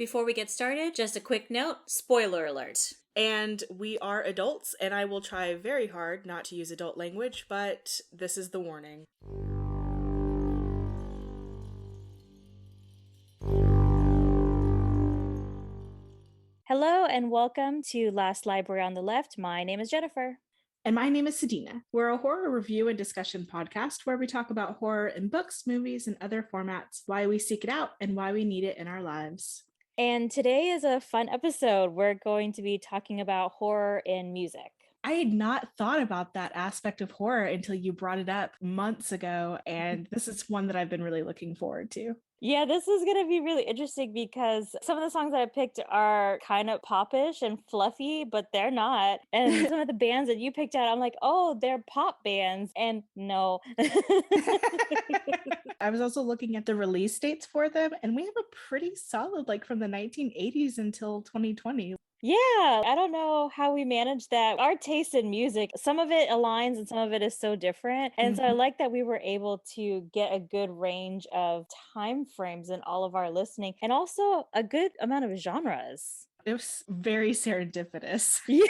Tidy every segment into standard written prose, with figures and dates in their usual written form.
Before we get started, just a quick note, spoiler alert. And we are adults, and I will try very hard not to use adult language, but this is the warning. Hello and welcome to Last Library on the Left. My name is Jennifer. And my name is Sadina. We're a horror review and discussion podcast where we talk about horror in books, movies, and other formats, why we seek it out, and why we need it in our lives. And today is a fun episode. We're going to be talking about horror in music. I had not thought about that aspect of horror until you brought it up months ago, and this is one that I've been really looking forward to. Yeah, this is going to be really interesting because some of the songs that I picked are kind of popish and fluffy, but they're not. And some of the bands that you picked out, I'm like, oh, they're pop bands. And no. I was also looking at the release dates for them, and we have a pretty solid, like from the 1980s until 2020. Yeah, I don't know how we manage that. Our taste in music, some of it aligns and some of it is so different. And so I like that we were able to get a good range of time frames in all of our listening and also a good amount of genres. It was very serendipitous. Yeah.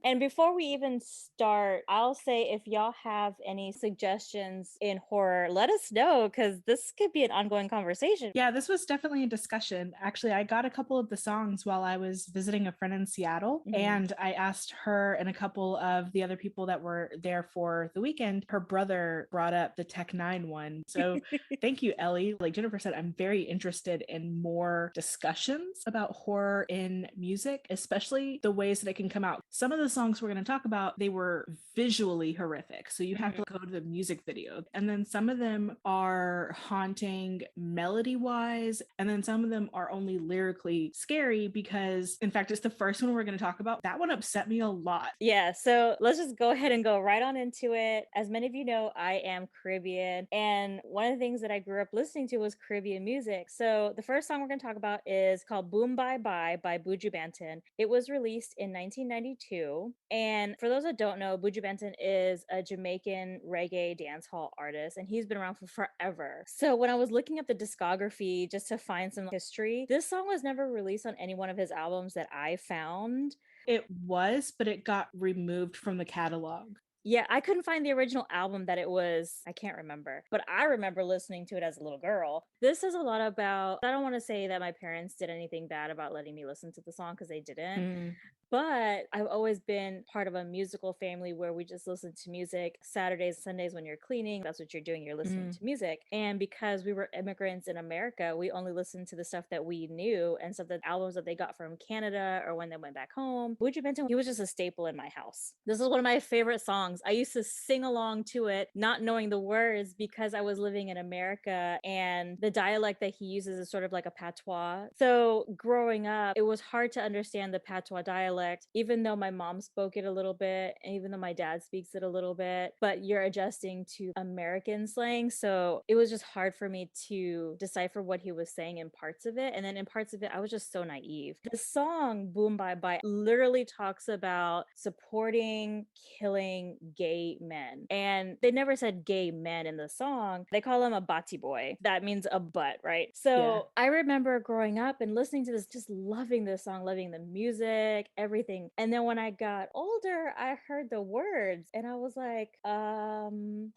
And before we even start, I'll say if y'all have any suggestions in horror, let us know because this could be an ongoing conversation. Yeah, this was definitely a discussion. Actually, I got a couple of the songs while I was visiting a friend in Seattle, and I asked her and a couple of the other people that were there for the weekend. Her brother brought up the Tech Nine one. So thank you, Ellie. Like Jennifer said, I'm very interested in more discussions about horror in music, especially the ways that it can come out. Some of the songs we're going to talk about, they were visually horrific. So you have to go to the music video. And then some of them are haunting melody wise. And then some of them are only lyrically scary because, in fact, it's the first one we're going to talk about. That one upset me a lot. Yeah. So let's just go ahead and go right on into it. As many of you know, I am Caribbean. And one of the things that I grew up listening to was Caribbean music. So the first song we're going to talk about is called Boom Bye Bye by Buju Banton. It was released in 1992. And for those that don't know, Buju Banton is a Jamaican reggae dancehall artist, and he's been around for forever. So when I was looking up the discography just to find some history, this song was never released on any one of his albums that I found. It was, but it got removed from the catalog. Yeah, I couldn't find the original album that it was. I can't remember, but I remember listening to it as a little girl. This is a lot about, I don't want to say that my parents did anything bad about letting me listen to the song because they didn't. But I've always been part of a musical family where we just listen to music Saturdays, Sundays when you're cleaning. That's what you're doing. You're listening to music. And because we were immigrants in America, we only listened to the stuff that we knew and stuff, the albums that they got from Canada or when they went back home. Buju Banton, he was just a staple in my house. This is one of my favorite songs. I used to sing along to it, not knowing the words because I was living in America and the dialect that he uses is sort of like a patois. So growing up, it was hard to understand the patois dialect, even though my mom spoke it a little bit, and even though my dad speaks it a little bit, but you're adjusting to American slang. So it was just hard for me to decipher what he was saying in parts of it. And then in parts of it, I was just so naive. The song Boom Bye Bye literally talks about supporting killing gay men. And they never said gay men in the song. They call him a bati boy. That means a butt, right? So I remember growing up and listening to this, just loving this song, loving the music, everything. And then when I got older, I heard the words and I was like, and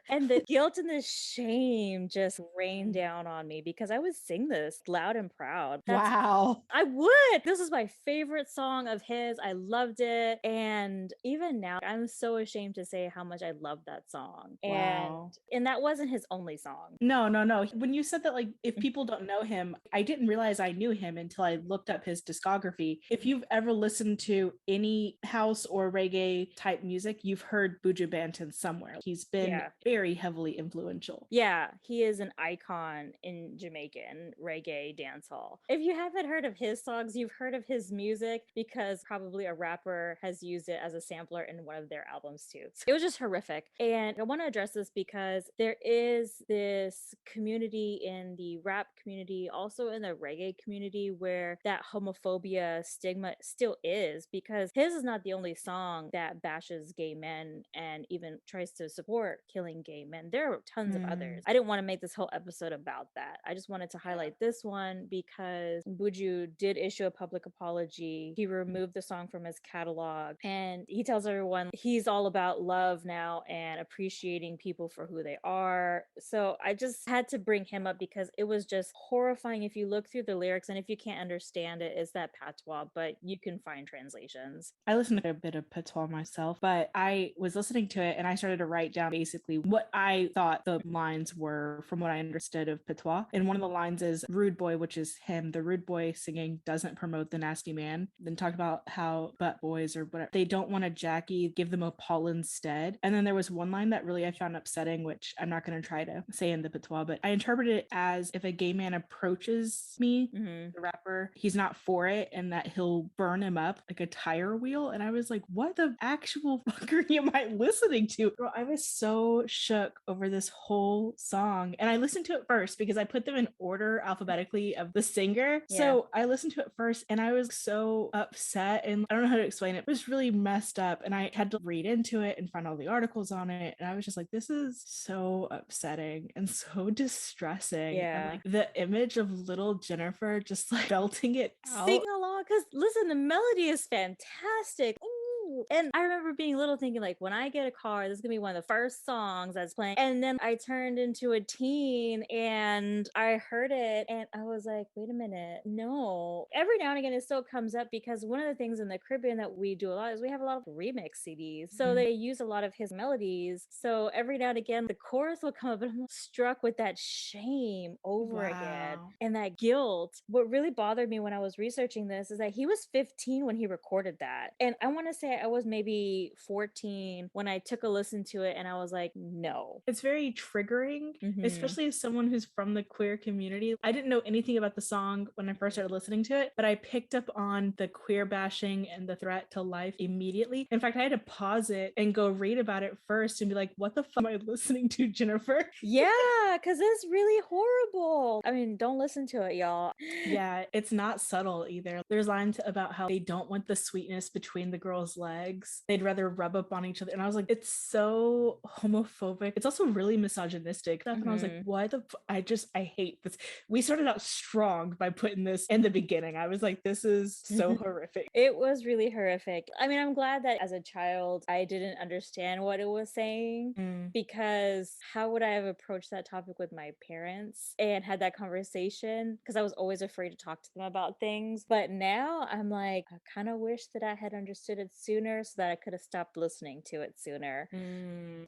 the guilt and the shame just rained down on me because I would sing this loud and proud. Wow. I would. This is my favorite song of his. I loved it. And even now, I'm so ashamed to say how much I love that song. Wow. And that wasn't his only song. No. When you said that, like, if people don't know him, I didn't realize I knew him until I looked up his discography. If you've ever listened to any house or reggae type music, you've heard Buju Banton somewhere. He's been very heavily influential. Yeah, he is an icon in Jamaican reggae dancehall. If you haven't heard of his songs, you've heard of his music because probably a rapper has used it as a sampler in one of their albums comes to. It was just horrific. And I want to address this because there is this community in the rap community, also in the reggae community, where that homophobia stigma still is, because his is not the only song that bashes gay men and even tries to support killing gay men. There are tons of others. I didn't want to make this whole episode about that. I just wanted to highlight this one because Buju did issue a public apology. He removed the song from his catalog, and he tells everyone he's all about love now and appreciating people for who they are. So I just had to bring him up because it was just horrifying. If you look through the lyrics, and if you can't understand it, it's that patois, but you can find translations. I listened to a bit of patois myself, but I was listening to it and I started to write down basically what I thought the lines were from what I understood of patois. And one of the lines is rude boy, which is him. The rude boy singing doesn't promote the nasty man. Then talk about how butt boys or whatever, they don't want a Jackie, give them a Paul instead. And then there was one line that really I found upsetting, which I'm not going to try to say in the patois, but I interpreted it as if a gay man approaches me, the rapper, he's not for it, and that he'll burn him up like a tire wheel. And I was like, what the actual fuckery am I listening to? Bro, I was so shook over this whole song. And I listened to it first because I put them in order alphabetically of the singer. Yeah. So I listened to it first and I was so upset, and I don't know how to explain it. It was really messed up, and I had to read into it and find all the articles on it. And I was just like, this is so upsetting and so distressing. Yeah. And like the image of little Jennifer just like belting it out. Sing along, because listen, the melody is fantastic. Ooh. And I remember being little thinking, like, when I get a car, this is gonna be one of the first songs that's playing. And then I turned into a teen and I heard it and I was like, wait a minute, no. Every now and again it still comes up, because one of the things in the Caribbean that we do a lot is we have a lot of remix CDs. So they use a lot of his melodies. So every now and again the chorus will come up and I'm struck with that shame over again and that guilt. What really bothered me when I was researching this is that he was 15 when he recorded that. And I want to say I was maybe 14 when I took a listen to it and I was like, no. It's very triggering, especially as someone who's from the queer community. I didn't know anything about the song when I first started listening to it, but I picked up on the queer bashing and the threat to life immediately. In fact, I had to pause it and go read about it first and be like, what the fuck am I listening to, Jennifer? Yeah, because it's really horrible. I mean, don't listen to it, y'all. Yeah, it's not subtle either. There's lines about how they don't want the sweetness between the girls' legs. They'd rather rub up on each other. And I was like, it's so homophobic. It's also really misogynistic. And I was like, what the I hate this. We started out strong by putting this in the beginning. I was like, this is so horrific. It was really horrific. I mean, I'm glad that as a child, I didn't understand what it was saying, because how would I have approached that topic with my parents and had that conversation? Because I was always afraid to talk to them about things. But now I'm like, I kind of wish that I had understood it sooner so that I could have stopped listening to it sooner.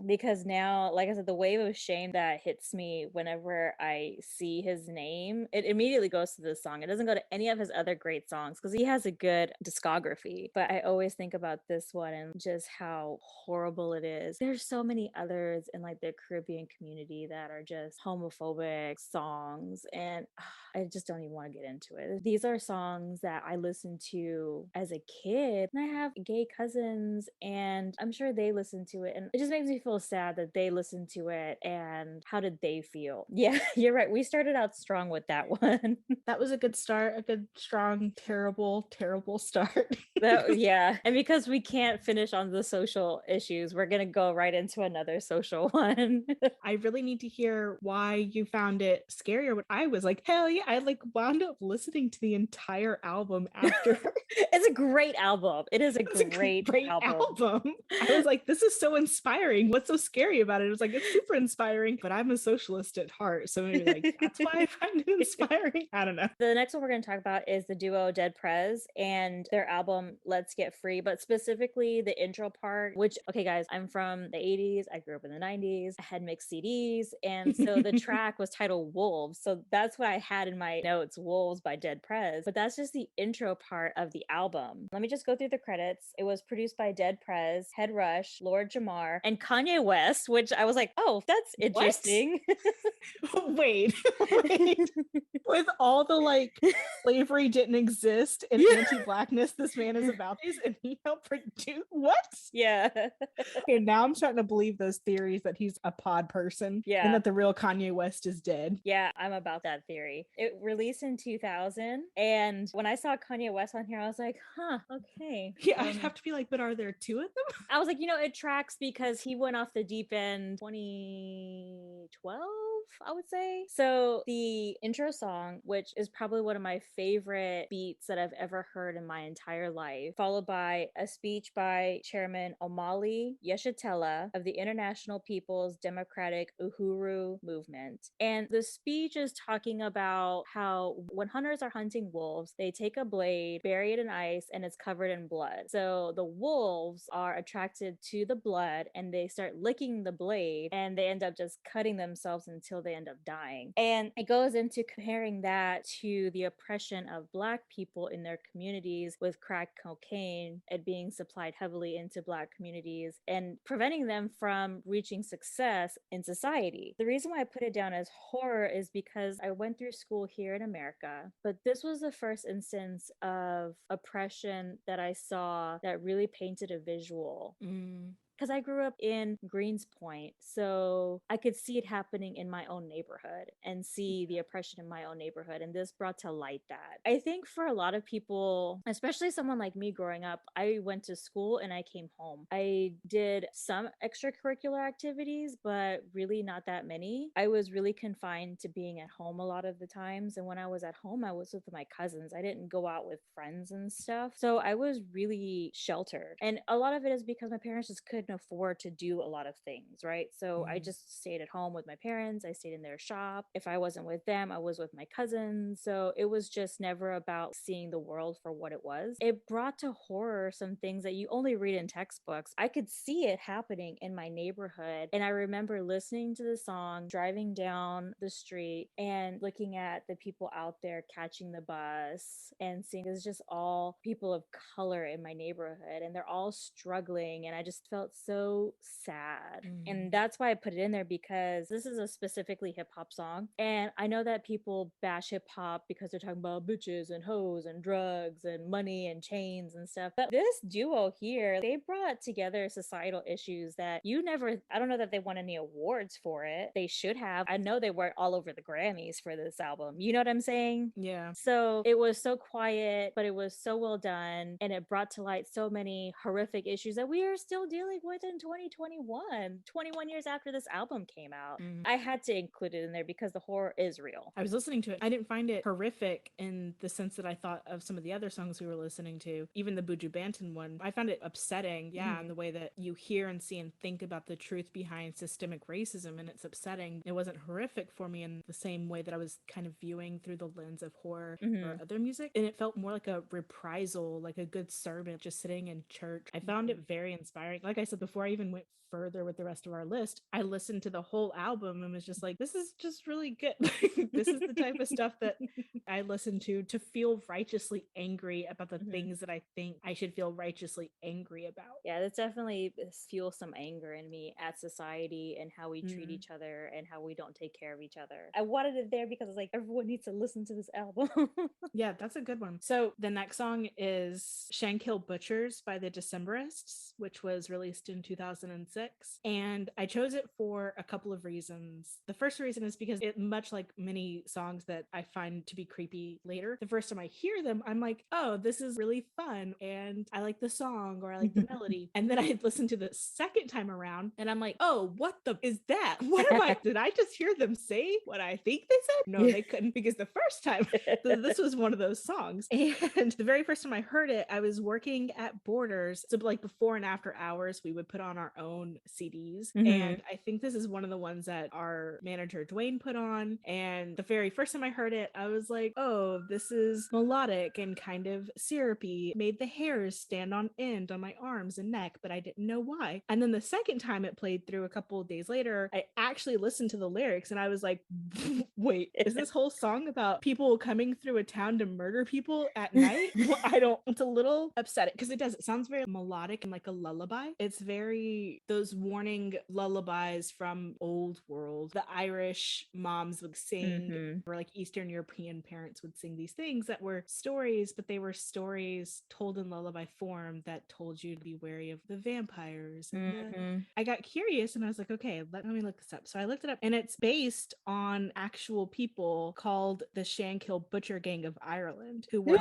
Because now, like I said, the wave of shame that hits me whenever I see his name, it immediately goes to this song. It doesn't go to any of his other great songs because he has a good discography. But I always think about this one and just how horrible it is. There's so many others in like the Caribbean community that are just homophobic songs, and I just don't even want to get into it. These are songs that I listened to as a kid, and I have gay cousins and I'm sure they listen to it, and it just makes me feel sad that they listen to it. And how did they feel? Yeah, you're right, we started out strong with that one. That was a good start, a good strong terrible start. Yeah, and because we can't finish on the social issues, we're gonna go right into another social one. I really need to hear why you found it scarier. When I was like, hell yeah, I like wound up listening to the entire album after. It's a great album. It is a great album. I was like, this is so inspiring. What's so scary about it? It was like, it's super inspiring, but I'm a socialist at heart. So maybe like, that's why I find it inspiring. I don't know. The next one we're going to talk about is the duo Dead Prez and their album Let's Get Free, but specifically the intro part, which, okay guys, I'm from the 80s. I grew up in the 90s. I had mixed CDs. And so the track was titled Wolves. So that's what I had in my notes, Wolves by Dead Prez. But that's just the intro part of the album. Let me just go through the credits. It was produced by Dead Prez, Head Rush, Lord Jamar, and Kanye West, which I was like, oh, that's interesting. Wait, wait. With all the like slavery didn't exist and anti-blackness this man is about this, and he helped produce what? Yeah. Okay, now I'm starting to believe those theories that he's a pod person, and that the real Kanye West is dead. Yeah, I'm about that theory. It released in 2000, and when I saw Kanye West on here, I was like, huh, okay. Yeah, I'd have to be like, but are there two of them? I was like, it tracks because he went off the deep end 2012, I would say. So the intro song, which is probably one of my favorite beats that I've ever heard in my entire life, followed by a speech by Chairman Omali Yeshitela of the International People's Democratic Uhuru Movement. And the speech is talking about how when hunters are hunting wolves, they take a blade, bury it in ice, and it's covered in blood. So the wolves are attracted to the blood and they start licking the blade, and they end up just cutting themselves until they end up dying. And it goes into comparing that to the oppression of Black people in their communities with crack cocaine and being supplied heavily into Black communities and preventing them from reaching success in society. The reason why I put it down as horror is because I went through school here in America, but this was the first instance of oppression that I saw that really painted a visual. Because I grew up in Greenspoint, so I could see it happening in my own neighborhood and see the oppression in my own neighborhood. And this brought to light that. I think for a lot of people, especially someone like me growing up, I went to school and I came home. I did some extracurricular activities, but really not that many. I was really confined to being at home a lot of the times. And when I was at home, I was with my cousins. I didn't go out with friends and stuff. So I was really sheltered. And a lot of it is because my parents just couldn't afford to do a lot of things, right? So I just stayed at home with my parents. I stayed in their shop. If I wasn't with them, I was with my cousins. So it was just never about seeing the world for what it was. It brought to horror some things that you only read in textbooks. I could see it happening in my neighborhood. And I remember listening to the song, driving down the street and looking at the people out there catching the bus and seeing it's just all people of color in my neighborhood, and they're all struggling. And I just felt so sad. And that's why I put it in there, because this is a specifically hip hop song. And I know that people bash hip hop because they're talking about bitches and hoes and drugs and money and chains and stuff. But this duo here, they brought together societal issues that I don't know that they won any awards for it. They should have. I know they weren't all over the Grammys for this album. You know what I'm saying? Yeah. So it was so quiet, but it was so well done. And it brought to light so many horrific issues that we are still dealing with in 2021, 21 years after this album came out. I had to include it in there because the horror is real. I was listening to it. I didn't find it horrific in the sense that I thought of some of the other songs we were listening to, even the Buju Banton one. I found it upsetting, in the way that you hear and see and think about the truth behind systemic racism, and it's upsetting. It wasn't horrific for me in the same way that I was kind of viewing through the lens of horror or other music, and it felt more like a reprisal, like a good servant just sitting in church. I found it very inspiring. Like I said before, I even went further with the rest of our list. I listened to the whole album and was just like, this is just really good. This is the type of stuff that I listen to feel righteously angry about the things that I think I should feel righteously angry about. Yeah, that's definitely fuels some anger in me at society and how we treat each other and how we don't take care of each other. I wanted it there because it's like, everyone needs to listen to this album. Yeah, that's a good one. So the next song is Shankill Butchers by the Decemberists, which was released in 2006. And I chose it for a couple of reasons. The first reason is because it, much like many songs that I find to be creepy later, the first time I hear them, I'm like, oh, this is really fun. And I like the song, or I like the melody. And then I listen to the second time around and I'm like, oh, what the is that? What am I? Did I just hear them say what I think they said? No, they couldn't, because the first time this was one of those songs. And the very first time I heard it, I was working at Borders. So like before and after hours, we would put on our own CDs. Mhm. And I think this is one of the ones that our manager Dwayne put on. And the very first time I heard it, I was like, oh, this is melodic and kind of syrupy. Made the hairs stand on end on my arms and neck, but I didn't know why. And then the second time it played through a couple of days later, I actually listened to the lyrics and I was like, wait, is this whole song about people coming through a town to murder people at night? Well, it's a little upsetting because it sounds very melodic and like a lullaby. It's very those warning lullabies from old world. The Irish moms would sing, or like Eastern European parents would sing these things that were stories, but they were stories told in lullaby form that told you to be wary of the vampires. And I got curious and I was like, okay, let me look this up. So I looked it up and it's based on actual people called the Shankill Butcher Gang of Ireland who were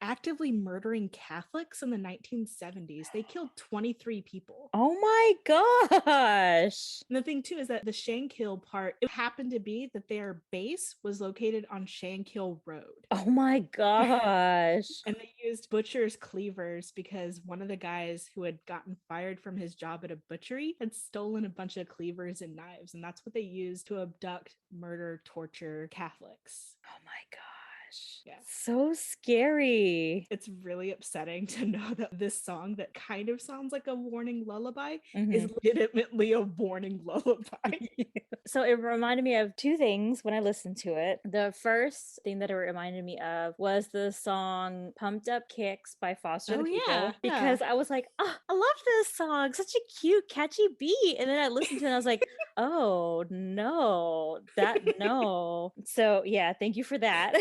actively murdering Catholics in the 1970s. They killed 23 people. Oh my gosh. And the thing too is that the Shankill part, it happened to be that their base was located on Shankill Road. Oh my gosh. And they used butcher's cleavers because one of the guys who had gotten fired from his job at a butchery had stolen a bunch of cleavers and knives. And that's what they used to abduct, murder, torture Catholics. Oh my gosh. Yeah. So scary. It's really upsetting to know that this song that kind of sounds like a warning lullaby is legitimately a warning lullaby. So it reminded me of two things when I listened to it. The first thing that it reminded me of was the song Pumped Up Kicks by Foster the People. Because I was like, oh, I love this song. Such a cute, catchy beat. And then I listened to it and I was like, oh no, no. So yeah, thank you for that.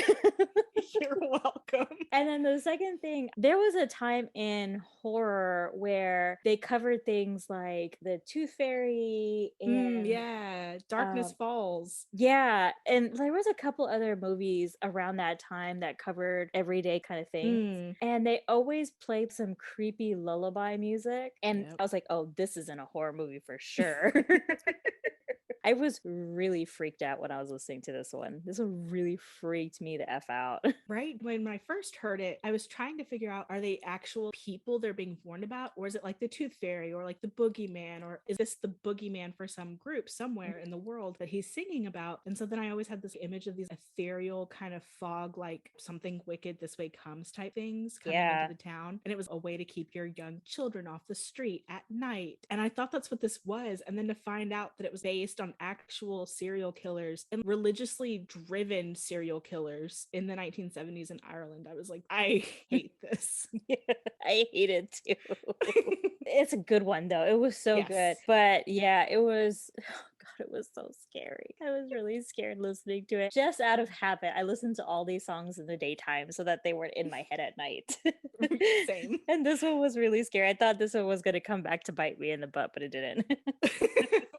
You're welcome. And then the second thing, there was a time in horror where they covered things like the Tooth Fairy and Darkness Falls. Yeah, and there was a couple other movies around that time that covered everyday kind of things. And they always played some creepy lullaby music. And I was like, oh, this isn't a horror movie for sure. I was really freaked out when I was listening to this one. This one really freaked me the F out. Right? When I first heard it, I was trying to figure out, are they actual people they're being warned about? Or is it like the Tooth Fairy or like the Boogeyman? Or is this the Boogeyman for some group somewhere in the world that he's singing about? And so then I always had this image of these ethereal kind of fog, like something wicked this way comes type things coming into the town. And it was a way to keep your young children off the street at night. And I thought that's what this was. And then to find out that it was based on actual serial killers and religiously driven serial killers in the 1970s in Ireland, I was like, I hate this. I hate it too. It's a good one though. It was so good. But yeah, it was, oh God, it was so scary. I was really scared listening to it. Just out of habit, I listened to all these songs in the daytime so that they weren't in my head at night. Same. And this one was really scary. I thought this one was going to come back to bite me in the butt, but it didn't.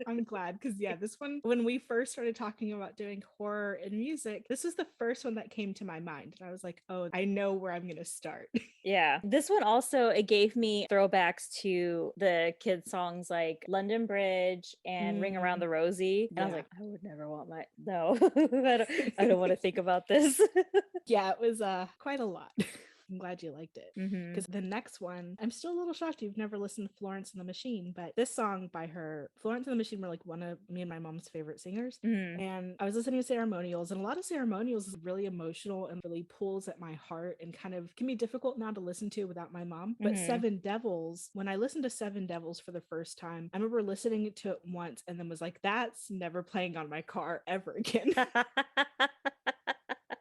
I'm glad because this one, when we first started talking about doing horror and music, this was the first one that came to my mind. And I was like, oh, I know where I'm going to start. Yeah. This one also, it gave me throwbacks to the kids' songs like London Bridge and Ring Around the Rosie. And I was like, I would never want no, I don't want to think about this. Yeah, it was quite a lot. I'm glad you liked it because the next one, I'm still a little shocked you've never listened to Florence and the Machine, but this song by her, Florence and the Machine, were like one of me and my mom's favorite singers. And I was listening to Ceremonials, and a lot of Ceremonials is really emotional and really pulls at my heart and kind of can be difficult now to listen to without my mom. But Seven Devils, when I listened to Seven Devils for the first time, I remember listening to it once and then was like, that's never playing on my car ever again.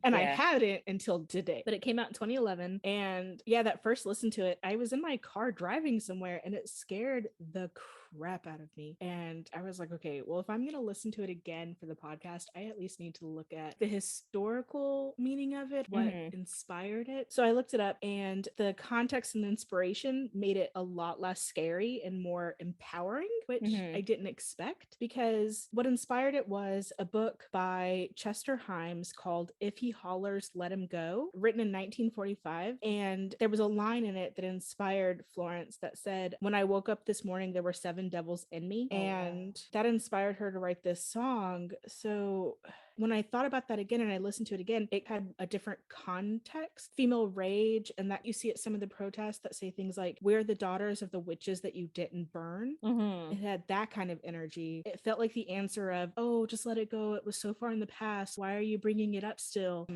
And I hadn't until today, but it came out in 2011. And that first listen to it, I was in my car driving somewhere and it scared the crap out of me. And I was like, okay, well, if I'm going to listen to it again for the podcast, I at least need to look at the historical meaning of it, what inspired it. So I looked it up, and the context and inspiration made it a lot less scary and more empowering, which I didn't expect, because what inspired it was a book by Chester Himes called If He Hollers, Let Him Go, written in 1945. And there was a line in it that inspired Florence that said, when I woke up this morning, there were 7 devils in me. And that inspired her to write this song. So when I thought about that again and I listened to it again, it had a different context. Female rage, and that you see at some of the protests that say things like, "We're the daughters of the witches that you didn't burn." Mm-hmm. It had that kind of energy. It felt like the answer of, "Oh, just let it go. It was so far in the past. Why are you bringing it up still?"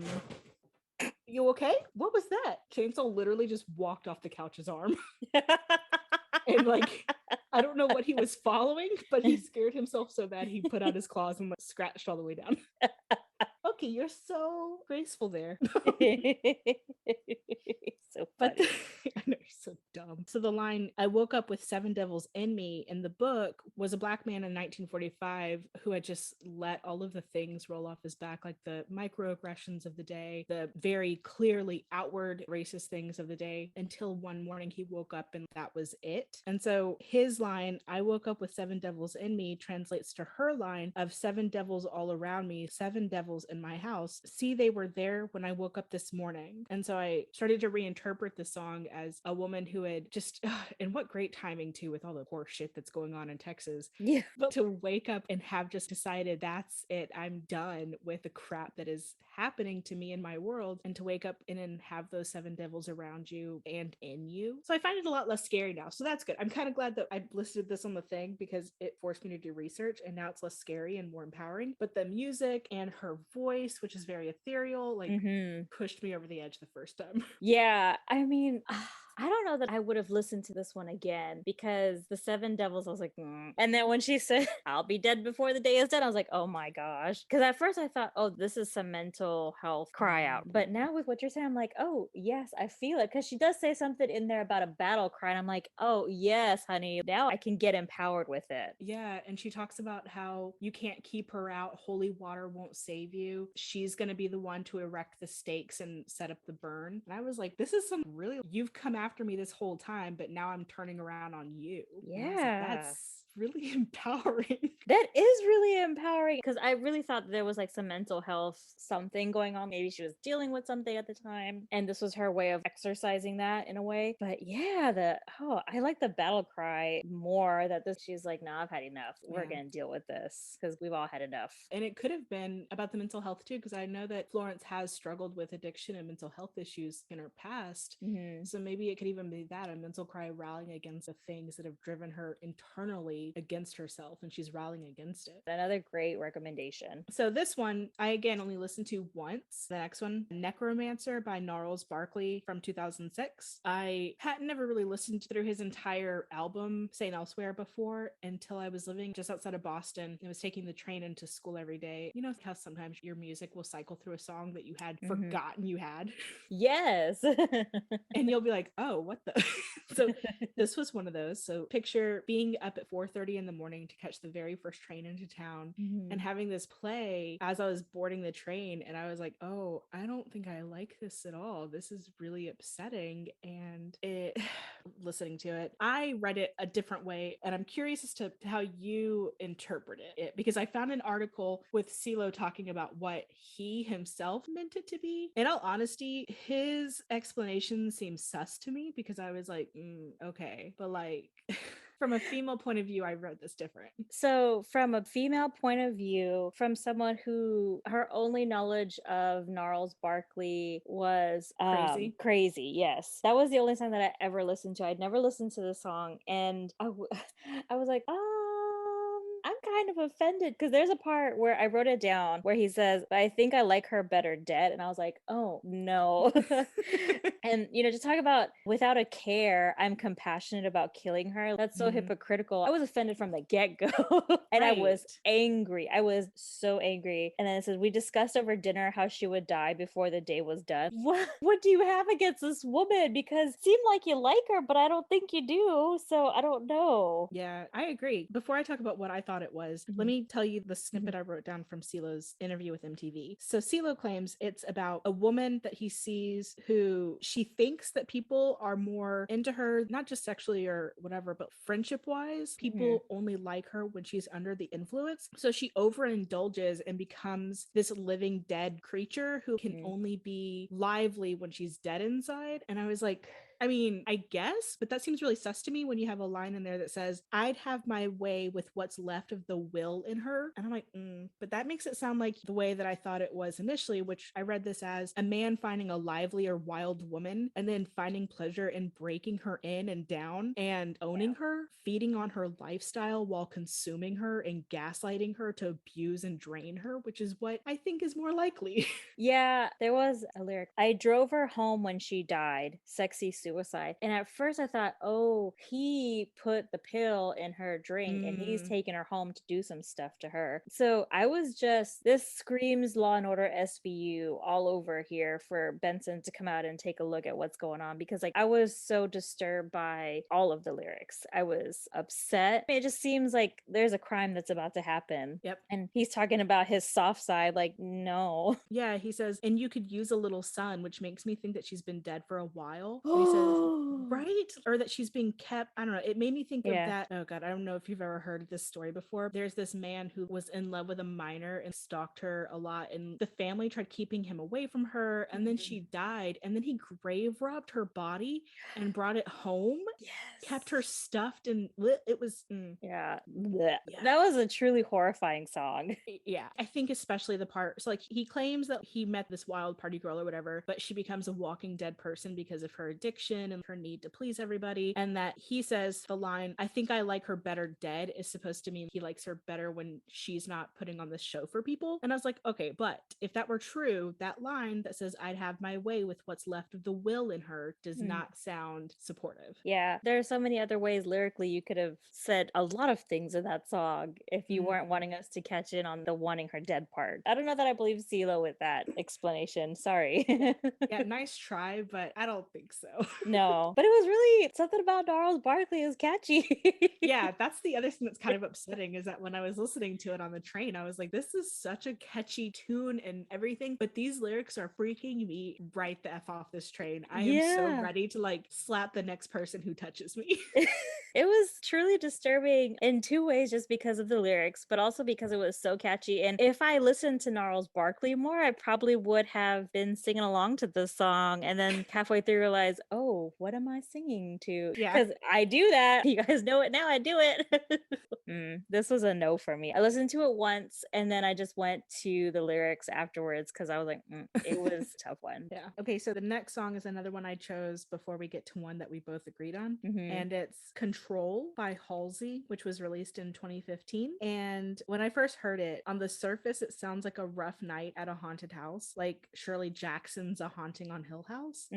You okay? What was that? Chainsaw literally just walked off the couch's arm. And like, I don't know what he was following, but he scared himself so bad he put out his claws and like, scratched all the way down. Okay, you're so graceful there. So But funny. I know, you're so dumb. So the line, "I woke up with 7 devils in me," in the book was a Black man in 1945 who had just let all of the things roll off his back, like the microaggressions of the day, the very clearly outward racist things of the day, until one morning he woke up and that was it. And so his line, "I woke up with 7 devils in me," translates to her line of 7 devils all around me, 7 devils in my house. See, they were there when I woke up this morning. And so I started to reinterpret the song as a woman who had just, and what great timing too, with all the horse shit that's going on in Texas. Yeah. But to wake up and have just decided, that's it, I'm done with the crap that is happening to me in my world, and to wake up and have those 7 devils around you and in you. So I find it a lot less scary now. So that's good. I'm kind of glad that I listed this on the thing because it forced me to do research, and now it's less scary and more empowering. But the music and her voice, which is very ethereal, like pushed me over the edge the first time. Yeah, I mean, I don't know that I would have listened to this one again because the 7 devils, I was like, and then when she said, "I'll be dead before the day is done," I was like, oh my gosh. Because at first I thought, oh, this is some mental health cry out. But now with what you're saying, I'm like, oh, yes, I feel it. Because she does say something in there about a battle cry. And I'm like, oh, yes, honey. Now I can get empowered with it. Yeah, and she talks about how you can't keep her out. Holy water won't save you. She's going to be the one to erect the stakes and set up the burn. And I was like, this is some really, you've come after me this whole time, but now I'm turning around on you. Yeah. That's really empowering. That is really empowering because I really thought there was like some mental health something going on. Maybe she was dealing with something at the time, and this was her way of exercising that in a way. But yeah, I like the battle cry more. That this she's like, "No, I've had enough. We're gonna deal with this because we've all had enough." And it could have been about the mental health too, because I know that Florence has struggled with addiction and mental health issues in her past. So maybe it could even be that, a mental cry rallying against the things that have driven her internally against herself, and she's rallying against it. Another great recommendation. So this one I again only listened to once. The next one, Necromancer by Gnarls, Barkley, from 2006. I had never really listened through his entire album Saint Elsewhere before until I was living just outside of Boston. I was taking the train into school every day. You know how sometimes your music will cycle through a song that you had forgotten you had? Yes. And you'll be like, oh, what the? So this was one of those. So picture being up at 4:30 in the morning to catch the very first train into town and having this play as I was boarding the train. And I was like, oh, I don't think I like this at all. This is really upsetting. And listening to it, I read it a different way. And I'm curious as to how you interpret it, because I found an article with CeeLo talking about what he himself meant it to be. In all honesty, his explanation seems sus to me because I was like, okay, but like from a female point of view, I read this different. So from a female point of view, from someone who her only knowledge of Gnarls Barkley was crazy. Yes, that was the only song that I ever listened to. I'd never listened to the song, and I was like, I'm kind of offended because there's a part where I wrote it down where he says, "I think I like her better dead," and I was like, oh no. And to talk about without a care, I'm compassionate about killing her. That's so hypocritical. I was offended from the get-go. And I was angry. I was so angry. And then it says, "We discussed over dinner how she would die before the day was done." What do you have against this woman? Because it seemed like you like her, but I don't think you do. So I don't know. Yeah, I agree. Before I talk about what I thought it was, let me tell you the snippet I wrote down from CeeLo's interview with MTV. So CeeLo claims it's about a woman that he sees who she thinks that people are more into her, not just sexually or whatever, but friendship wise. People only like her when she's under the influence. So she overindulges and becomes this living dead creature who can only be lively when she's dead inside. And I was like, I mean, I guess, but that seems really sus to me when you have a line in there that says, I'd have my way with what's left of the will in her. And I'm like, but that makes it sound like the way that I thought it was initially, which I read this as a man finding a lively or wild woman and then finding pleasure in breaking her in and down and owning her, feeding on her lifestyle while consuming her and gaslighting her to abuse and drain her, which is what I think is more likely. Yeah, there was a lyric. I drove her home when she died. Sexy suicide. And at first I thought, oh, he put the pill in her drink and he's taking her home to do some stuff to her. So I was just, this screams Law and Order SVU all over here for Benson to come out and take a look at what's going on, because like I was so disturbed by all of the lyrics. I was upset. It just seems like there's a crime that's about to happen. Yep. And he's talking about his soft side. Like, no. Yeah, he says, and you could use a little son, which makes me think that she's been dead for a while. And he says, right? Or that she's being kept. I don't know. It made me think of that. Oh God, I don't know if you've ever heard this story before. There's this man who was in love with a minor and stalked her a lot. And the family tried keeping him away from her. And then she died. And then he grave robbed her body and brought it home. Yes. Kept her stuffed and lit. It was Yeah. That was a truly horrifying song. Yeah, I think especially the part, so like he claims that he met this wild party girl or whatever, but she becomes a walking dead person because of her addiction and her need to please everybody. And that he says the line, I think I like her better dead, is supposed to mean he likes her better when she's not putting on this show for people. And I was like, okay, but if that were true, that line that says I'd have my way with what's left of the will in her does not sound supportive. Yeah, there are so many other ways lyrically you could have said a lot of things in that song if you weren't wanting us to catch in on the wanting her dead part. I don't know that I believe CeeLo with that explanation. Sorry. Yeah, nice try, but I don't think so. No, but it was really something about Gnarls Barkley is catchy. Yeah, that's the other thing that's kind of upsetting, is that when I was listening to it on the train, I was like, this is such a catchy tune and everything, but these lyrics are freaking me right the F off this train. I am so ready to like slap the next person who touches me. It was truly disturbing in two ways, just because of the lyrics, but also because it was so catchy. And if I listened to Gnarls Barkley more, I probably would have been singing along to this song. And then halfway through realize, oh, what am I singing to? Yeah. Because I do that. You guys know it now. I do it. This was a no for me. I listened to it once and then I just went to the lyrics afterwards because I was like, it was a tough one. Yeah. Okay, so the next song is another one I chose before we get to one that we both agreed on. And it's Control by Halsey, which was released in 2015. And when I first heard it, on the surface, it sounds like a rough night at a haunted house, like Shirley Jackson's A Haunting on Hill House.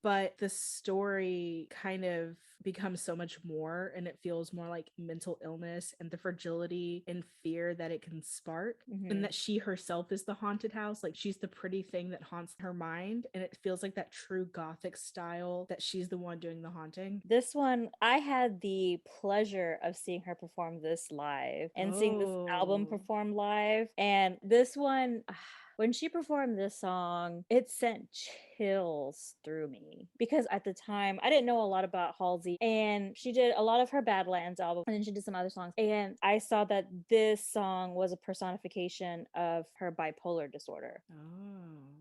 But the story kind of becomes so much more, and it feels more like mental illness and the fragility and fear that it can spark, and that she herself is the haunted house. Like, she's the pretty thing that haunts her mind, and it feels like that true gothic style that she's the one doing the haunting. This one, I had the pleasure of seeing her perform this live and seeing this album performed live. And this one, when she performed this song, it sent chills through me, because at the time I didn't know a lot about Halsey, and she did a lot of her Badlands album and then she did some other songs, and I saw that this song was a personification of her bipolar disorder.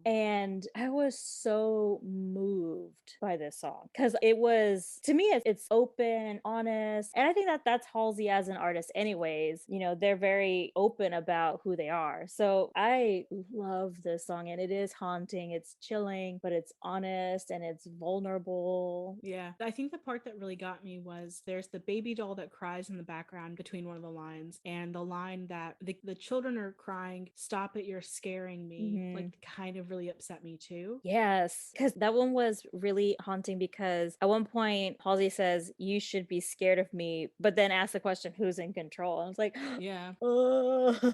And I was so moved by this song because it was, to me, it's open, honest, and I think that that's Halsey as an artist anyways. You know, they're very open about who they are. So I love this song, and it is haunting, it's chilling, but it's honest and it's vulnerable. Yeah, I think the part that really got me was there's the baby doll that cries in the background between one of the lines, and the line that the children are crying, stop it, you're scaring me, like kind of really upset me too. Yes, because that one was really haunting, because at one point Halsey says, you should be scared of me, but then asks the question, who's in control? And I was like, yeah, oh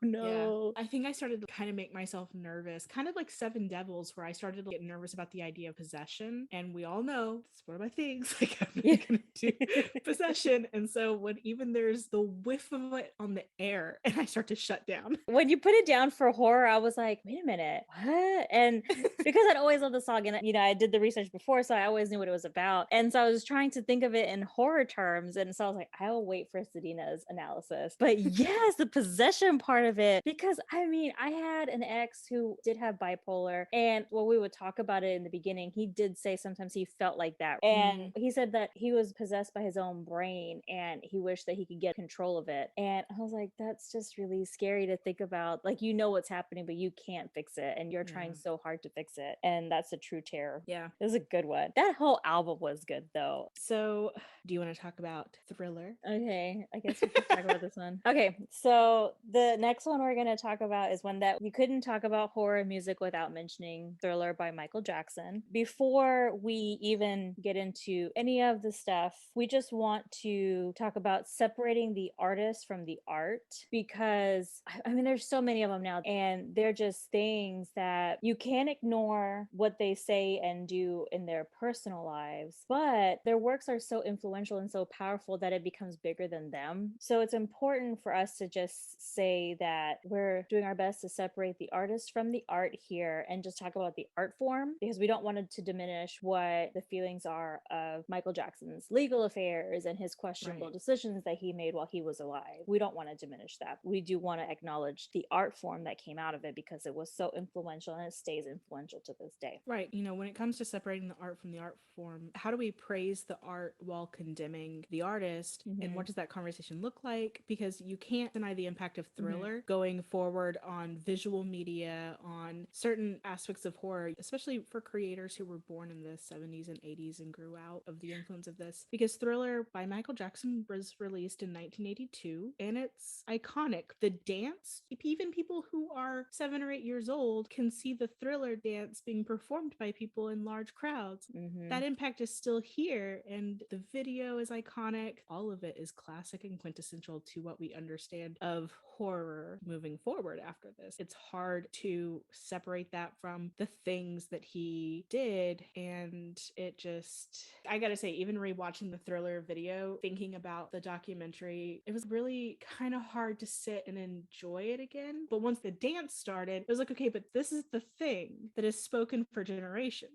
no. Yeah. I think I started to kind of make myself nervous, kind of like Seven Devils, where I started to get nervous about the idea of possession. And we all know it's one of my things, like I'm not gonna do possession. And so when even there's the whiff of it on the air, and I start to shut down. When you put it down for horror, I was like, wait a minute, what? And because I'd always loved the song, and you know, I did the research before, so I always knew what it was about. And so I was trying to think of it in horror terms, and so I was like, I'll wait for Sadina's analysis. But yes, the possession part of it, because I mean, I had an ex who did have bipolar, and well, we would talk about it in the beginning, he did say sometimes he felt like that. And he said that he was possessed by his own brain and he wished that he could get control of it. And I was like, that's just really scary to think about. Like, you know what's happening, but you can't fix it. And you're trying so hard to fix it. And that's a true terror. Yeah. It was a good one. That whole album was good, though. So, do you want to talk about Thriller? Okay, I guess we could talk about this one. Okay, so the next one we're going to talk about is one that we couldn't talk about horror music without mentioning Thriller by Michael Jackson. Before we even get into any of the stuff, we just want to talk about separating the artist from the art, because I mean, there's so many of them now, and they're just things that you can't ignore what they say and do in their personal lives, but their works are so influential and so powerful that it becomes bigger than them. So it's important for us to just say that we're doing our best to separate the artist from the art here and just talk about the art form, because we don't want it to diminish what the feelings are of Michael Jackson's legal affairs and his questionable decisions that he made while he was alive. We don't want to diminish that. We do want to acknowledge the art form that came out of it, because it was so influential and it stays influential to this day. Right. You know, when it comes to separating the art from the art form, how do we praise the art while condemning the artist? And what does that conversation look like? Because you can't deny the impact of Thriller going forward on visual media, on certain aspects of horror, especially for creators who were born in the 70s and 80s and grew out of the influence of this. Because Thriller by Michael Jackson was released in 1982 and it's iconic. The dance, even people who are 7 or 8 years old can see the Thriller dance being performed by people in large crowds. That impact is still here, and the video is iconic. All of it is classic and quintessential to what we understand of horror moving forward after this. It's hard to separate that from the things that he did, and it just, I gotta say, even rewatching the Thriller video, thinking about the documentary, it was really kind of hard to sit and enjoy it again. But once the dance started, it was like, okay, but this is the thing that is spoken for generations.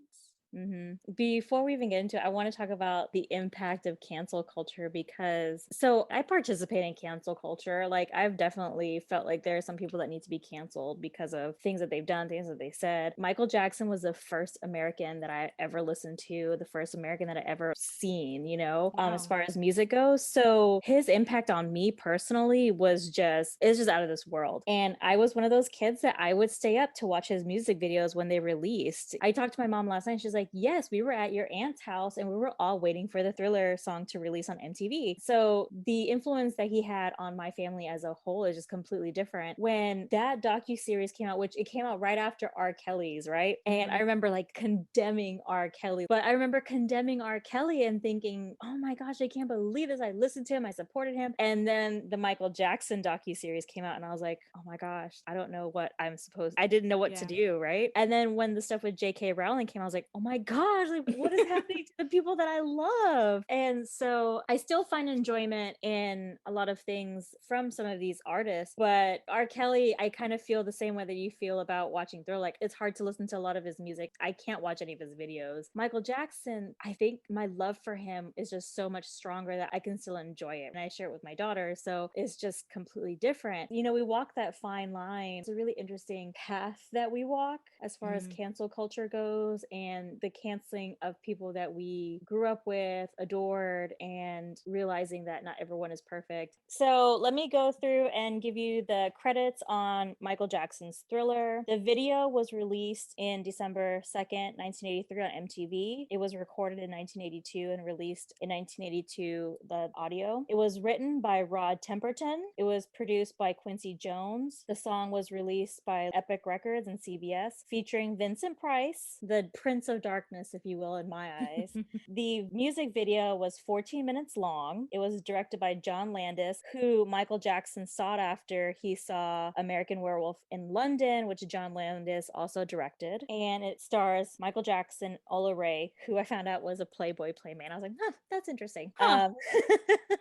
Before we even get into it, I want to talk about the impact of cancel culture, because so I participate in cancel culture. Like, I've definitely felt like there are some people that need to be canceled because of things that they've done, things that they said. Michael Jackson was the first American that I ever listened to, the first American that I ever seen, you know, as far as music goes. So his impact on me personally was just, it's just out of this world. And I was one of those kids that I would stay up to watch his music videos when they released. I talked to my mom last night, and she's like, yes, we were at your aunt's house and we were all waiting for the Thriller song to release on MTV. So the influence that he had on my family as a whole is just completely different. When that docuseries came out, which it came out right after R. Kelly's, right? And I remember like condemning R. Kelly, but I remember condemning R. Kelly and thinking, oh my gosh, I can't believe this. I listened to him, I supported him. And then the Michael Jackson docuseries came out and I was like, oh my gosh, I don't know what I didn't know what to do, right? And then when the stuff with J.K. Rowling came out, I was like, oh my gosh, like what is happening to the people that I love? And so I still find enjoyment in a lot of things from some of these artists, but R. Kelly, I kind of feel the same way that you feel about watching Thriller. Like, it's hard to listen to a lot of his music. I can't watch any of his videos. Michael Jackson, I think my love for him is just so much stronger that I can still enjoy it. And I share it with my daughter, so it's just completely different. You know, we walk that fine line. It's a really interesting path that we walk as far as cancel culture goes, and the canceling of people that we grew up with, adored, and realizing that not everyone is perfect. So let me go through and give you the credits on Michael Jackson's Thriller. The video was released in December 2nd, 1983 on MTV. It was recorded in 1982 and released in 1982, the audio. It was written by Rod Temperton. It was produced by Quincy Jones. The song was released by Epic Records and CBS, featuring Vincent Price, the Prince of Darkness, if you will, in my eyes. The music video was 14 minutes long. It was directed by John Landis, who Michael Jackson sought after he saw American Werewolf in London, which John Landis also directed. And it stars Michael Jackson, Ola Ray, who I found out was a Playboy Playman. I was like, huh, that's interesting.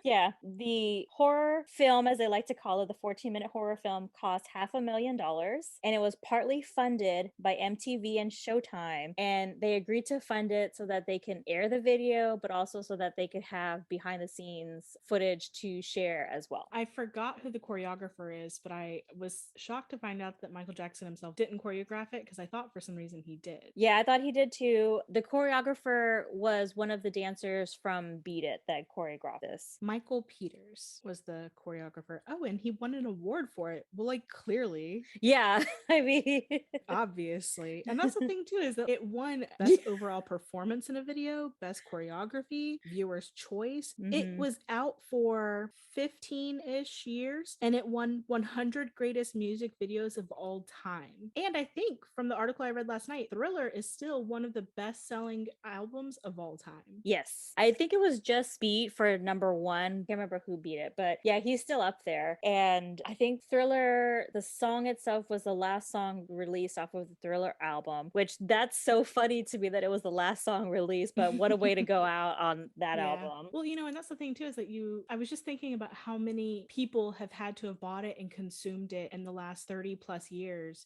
Yeah, the horror film, as they like to call it, the 14-minute horror film, cost $500,000, and it was partly funded by MTV and Showtime, and they agreed to fund it so that they can air the video, but also so that they could have behind the scenes footage to share as well. I forgot who the choreographer is, but I was shocked to find out that Michael Jackson himself didn't choreograph it, because I thought for some reason he did. Yeah, I thought he did too. The choreographer was one of the dancers from Beat It that choreographed this. Michael Peters was the choreographer. Oh, and he won an award for it. Well, like, clearly. Yeah, I mean, Obviously. And that's the thing too, is that it won best overall performance in a video, best choreography, viewer's choice. It was out for 15-ish years, and it won 100 greatest music videos of all time. And I think from the article I read last night, Thriller is still one of the best-selling albums of all time. Yes, I think it was just Beat for number one. Can't remember who beat it, but yeah, he's still up there. And I think Thriller, the song itself, was the last song released off of the Thriller album, which that's so funny to me that it was the last song released, but what a way to go out on that album. Well, you know, and that's the thing too, is that I was just thinking about how many people have had to have bought it and consumed it in the last 30 plus years.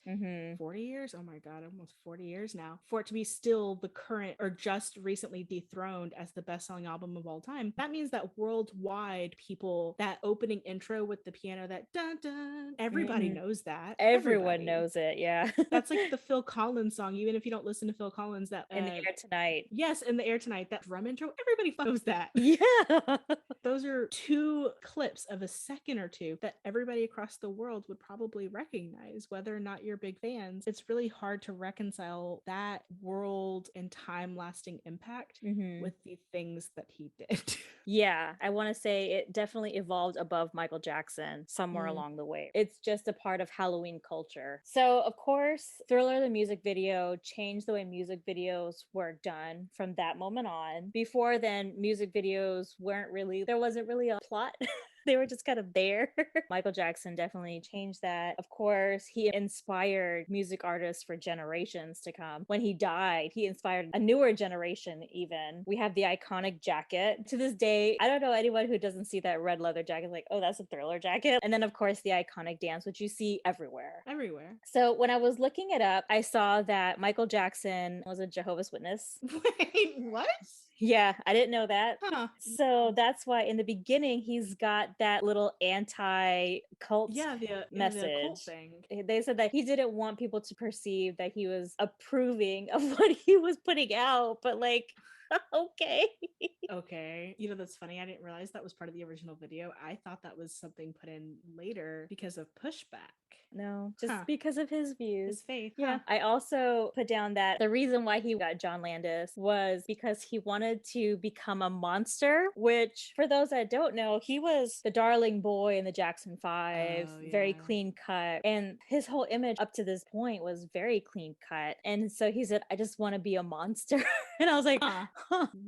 40 years? Oh my God, almost 40 years now, for it to be still the current, or just recently dethroned as the best-selling album of all time. That means that worldwide, people, that opening intro with the piano, that dun dun, everybody knows that. Everyone knows it. Yeah. That's like the Phil Collins song, even if you don't listen to Phil Collins, that In the Air Tonight. Yes, In the Air Tonight, that drum intro, everybody knows that. Yeah. Those are two clips of a second or two that everybody across the world would probably recognize, whether or not you're big fans. It's really hard to reconcile that world and time lasting impact with the things that he did. Yeah, I want to say it definitely evolved above Michael Jackson somewhere along the way. It's just a part of Halloween culture. So, of course, Thriller, the music video, changed the way music videos were done from that moment on. Before then, music videos there wasn't really a plot. They were just kind of there. Michael Jackson definitely changed that. Of course, he inspired music artists for generations to come. When he died, he inspired a newer generation even. We have the iconic jacket. To this day, I don't know anyone who doesn't see that red leather jacket like, oh, that's a Thriller jacket. And then, of course, the iconic dance, which you see everywhere. Everywhere. So when I was looking it up, I saw that Michael Jackson was a Jehovah's Witness. Wait, what? Yeah, I didn't know that. Huh. So that's why in the beginning he's got that little anti-cult message. The cult thing. They said that he didn't want people to perceive that he was approving of what he was putting out, but like, okay. Okay. You know, that's funny. I didn't realize that was part of the original video. I thought that was something put in later because of pushback. No, just because of his views. His faith. Yeah. I also put down that the reason why he got John Landis was because he wanted to become a monster, which for those that don't know, he was the darling boy in the Jackson 5, very clean cut. And his whole image up to this point was very clean cut. And so he said, I just want to be a monster. And I was like,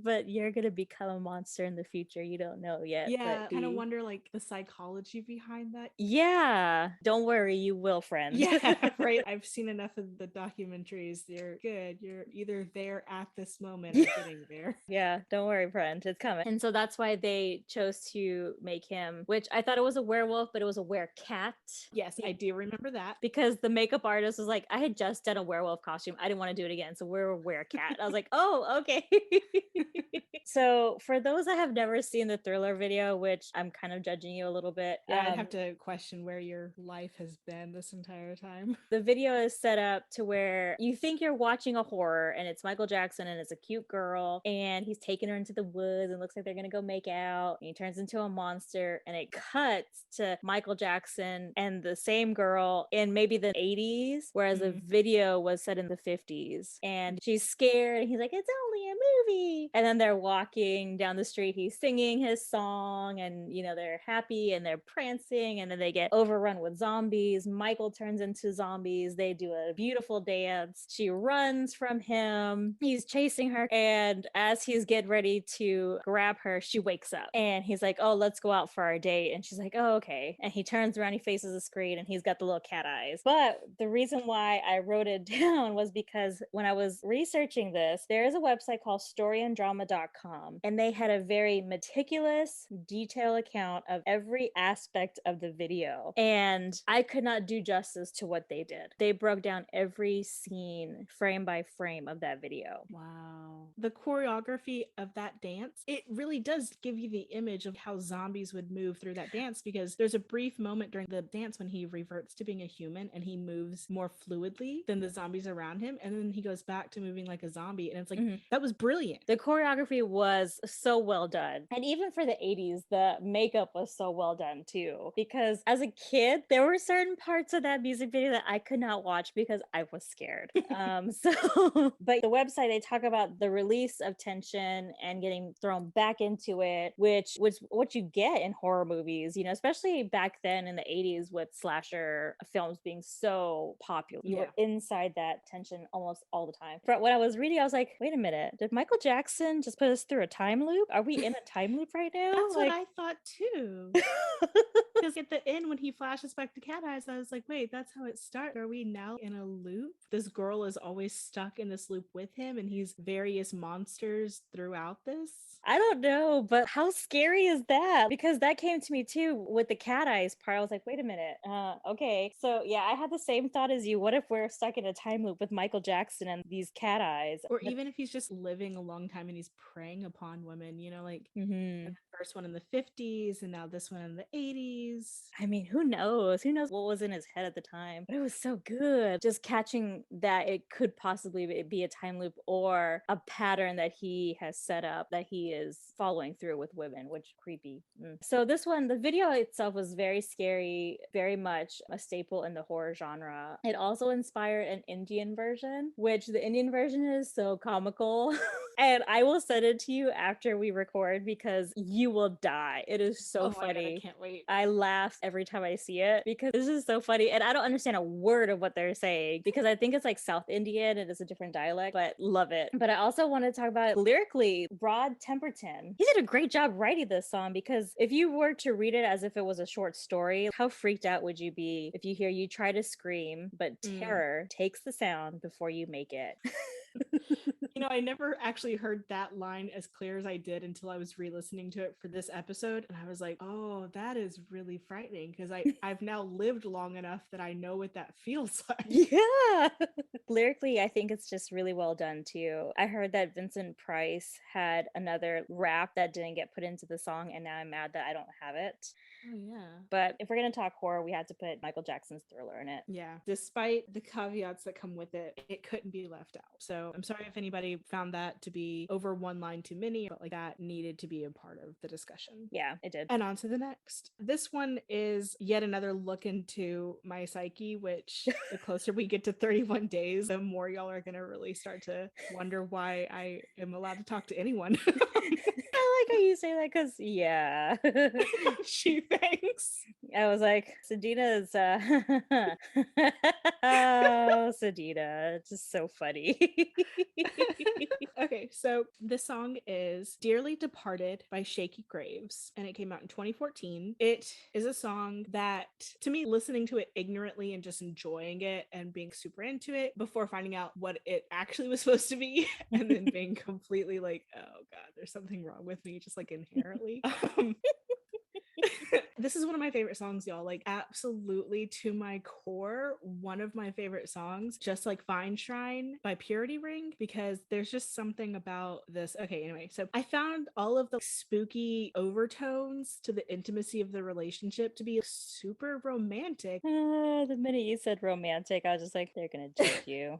but you're going to become a monster in the future. You don't know yet. Yeah. I kind of wonder like the psychology behind that. Yeah. Don't worry. You will, friend. Yeah, right. I've seen enough of the documentaries. You're good. You're either there at this moment or getting there. Yeah, don't worry, friend. It's coming. And so that's why they chose to make him, which I thought it was a werewolf, but it was a werecat. Yes, I do remember that. Because the makeup artist was like, I had just done a werewolf costume. I didn't want to do it again. So we're a werecat. I was like, oh, okay. So for those that have never seen the Thriller video, which I'm kind of judging you a little bit. Yeah, I'd have to question where your life has been this entire time. The video is set up to where you think you're watching a horror and it's Michael Jackson and it's a cute girl and he's taking her into the woods and looks like they're gonna go make out and he turns into a monster and it cuts to Michael Jackson and the same girl in maybe the 80s, whereas the video was set in the 50s and she's scared and he's like, it's only a movie. And then they're walking down the street, he's singing his song and you know they're happy and they're prancing and then they get overrun with zombies. Michael turns into zombies. They do a beautiful dance. She runs from him. He's chasing her. And as he's getting ready to grab her, she wakes up. And he's like, oh, let's go out for our date. And she's like, oh, okay. And he turns around, he faces the screen, and he's got the little cat eyes. But the reason why I wrote it down was because when I was researching this, there is a website called storyanddrama.com, and they had a very meticulous, detailed account of every aspect of the video. And I could not do justice to what they did. They broke down every scene, frame by frame of that video. Wow. The choreography of that dance, it really does give you the image of how zombies would move through that dance, because there's a brief moment during the dance when he reverts to being a human and he moves more fluidly than the zombies around him. And then he goes back to moving like a zombie. And it's like, that was brilliant. The choreography was so well done. And even for the 80s, the makeup was so well done too. Because as a kid, there were certain parts of that music video that I could not watch because I was scared. But the website, they talk about the release of tension and getting thrown back into it, which was what you get in horror movies, you know, especially back then in the 80s with slasher films being so popular. You were inside that tension almost all the time. But when I was reading, I was like, wait a minute, did Michael Jackson just put us through a time loop? Are we in a time loop right now? That's what I thought too. Because at the end, when he flashes back to Cat Eyes, I was like, wait, that's how it starts. Are we now in a loop? This girl is always stuck in this loop with him, and he's various monsters throughout this. I don't know, but how scary is that? Because that came to me too with the Cat Eyes part. I was like, wait a minute. Okay. So yeah, I had the same thought as you. What if we're stuck in a time loop with Michael Jackson and these cat eyes? Or even if he's just living a long time and he's preying upon women, you know, like the first one in the 50s and now this one in the 80s. I mean, who knows? Who knows what was in his head at the time? But it was so good. Just catching that it could possibly be a time loop or a pattern that he has set up that he is following through with women, which creepy. So this one, the video itself was very scary, very much a staple in the horror genre. It also inspired an Indian version, which the Indian version is so comical. And I will send it to you after we record because you will die. It is so funny. God, I can't wait. I laugh every time I see it because this is so funny. And I don't understand a word of what they're saying because I think it's like South Indian and it's a different dialect, but love it. But I also want to talk about lyrically, Rod Temperton. He did a great job writing this song because if you were to read it as if it was a short story, how freaked out would you be if you hear you try to scream, but terror takes the sound before you make it? You know, I never actually heard that line as clear as I did until I was re-listening to it for this episode. And I was like, oh, that is really frightening because I've now lived long enough that I know what that feels like. Yeah. Lyrically, I think it's just really well done too. I heard that Vincent Price had another rap that didn't get put into the song, and now I'm mad that I don't have it. Oh, yeah. But if we're going to talk horror, we had to put Michael Jackson's Thriller in it. Yeah. Despite the caveats that come with it, it couldn't be left out. So I'm sorry if anybody found that to be over one line too many, but like that needed to be a part of the discussion. Yeah, it did. And on to the next. This one is yet another look into my psyche, which the closer we get to 31 days, the more y'all are going to really start to wonder why I am allowed to talk to anyone. I like how you say that because, yeah. She thanks. I was like, Sadina's, oh, Sadina, just so funny. Okay, so this song is Dearly Departed by Shakey Graves, and it came out in 2014. It is a song that, to me, listening to it ignorantly and just enjoying it and being super into it before finding out what it actually was supposed to be, and then being completely like, oh God, there's something wrong with me, just like inherently. This is one of my favorite songs, y'all. Like, absolutely to my core, one of my favorite songs, just like Fine Shrine by Purity Ring, because there's just something about this. Okay, anyway, so I found all of the spooky overtones to the intimacy of the relationship to be super romantic. The minute you said romantic, I was just like, they're gonna judge you.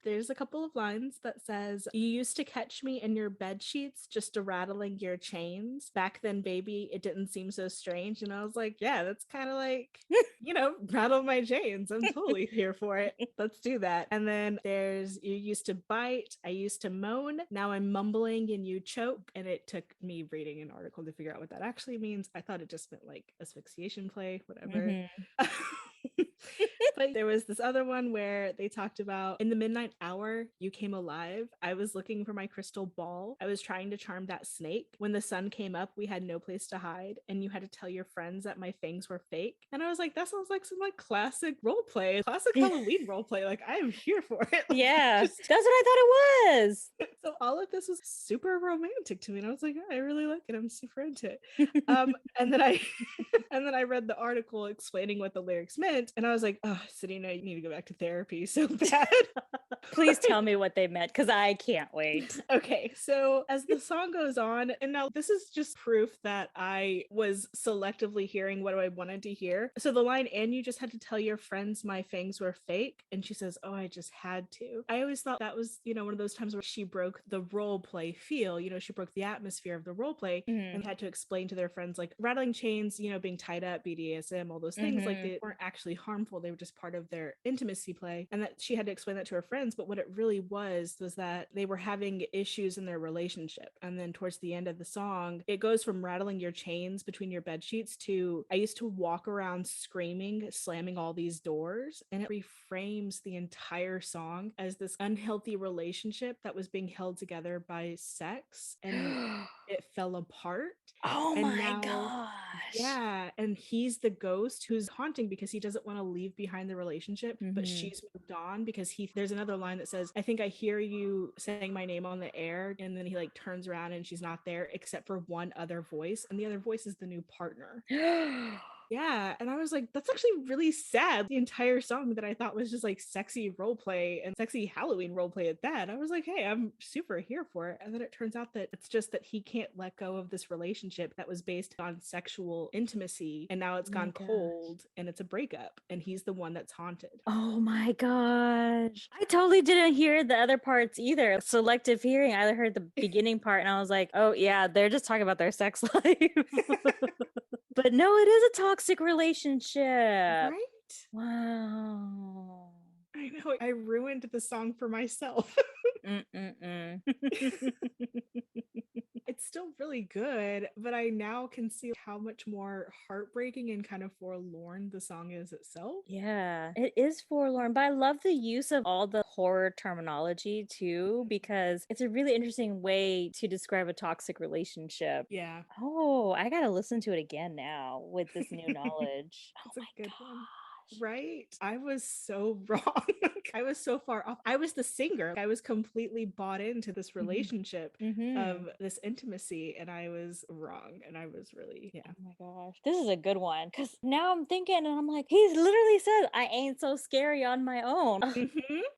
There's a couple of lines that says, "You used to catch me in your bed sheets just a rattling your chains. Back then, baby, it didn't seem so strange." And I was like, yeah, that's kind of like, you know, rattle my chains. I'm totally here for it. Let's do that. And then there's, "You used to bite, I used to moan. Now I'm mumbling and you choke." And it took me reading an article to figure out what that actually means. I thought it just meant like asphyxiation play, whatever. But there was this other one where they talked about in the midnight hour, you came alive. I was looking for my crystal ball. I was trying to charm that snake. When the sun came up, we had no place to hide. And you had to tell your friends that my fangs were fake. And I was like, that sounds like some like classic role play, classic Halloween role play. Like, I am here for it. Like, Yeah, that's what I thought it was. so all of this was super romantic to me. And I was like, oh, I really like it. I'm super into it. And then I and then I read the article explaining what the lyrics meant. And I was like, oh, Sadina, you need to go back to therapy so bad. Please tell me what they meant, because I can't wait. Okay, so as the song goes on, and now this is just proof that I was selectively hearing what I wanted to hear. So the line, and you just had to tell your friends my fangs were fake. And she says, oh, I just had to. I always thought that was, one of those times where she broke the role play feel, she broke the atmosphere of the role play and had to explain to their friends, like rattling chains, being tied up, BDSM, all those things, like they weren't actually harmful. They were just part of their intimacy play. And that she had to explain that to her friends. But what it really was that they were having issues in their relationship. And then towards the end of the song, it goes from rattling your chains between your bed sheets to I used to walk around screaming, slamming all these doors. And it reframes the entire song as this unhealthy relationship that was being held together by sex, and it fell apart. Oh And my now, gosh. yeah, and he's the ghost who's haunting because he doesn't want to leave behind the relationship, but she's moved on because there's another line that says, I think I hear you saying my name on the air, and then he like turns around and she's not there except for one other voice, and the other voice is the new partner. Yeah, and I was like, that's actually really sad. The entire song that I thought was just like sexy role play and sexy Halloween role play at that. I was like, hey, I'm super here for it. And then it turns out that it's just that he can't let go of this relationship that was based on sexual intimacy, and now it's gone cold and it's a breakup, and he's the one that's haunted. Oh my gosh. I totally didn't hear the other parts either. Selective hearing. I heard the beginning part and I was like, oh yeah, they're just talking about their sex life. But no, it is a toxic relationship. Right? Wow. I know. I ruined the song for myself. It's still really good, but I now can see how much more heartbreaking and kind of forlorn the song is itself. Yeah, it is forlorn, but I love the use of all the horror terminology too, because it's a really interesting way to describe a toxic relationship. Yeah. Oh, I gotta listen to it again now with this new knowledge. It's a good one. Right? I was so wrong. I was so far off. I was the singer. I was completely bought into this relationship of this intimacy, and I was wrong. And I was really, Oh my gosh. This is a good one, because now I'm thinking and I'm like, he literally says, I ain't so scary on my own.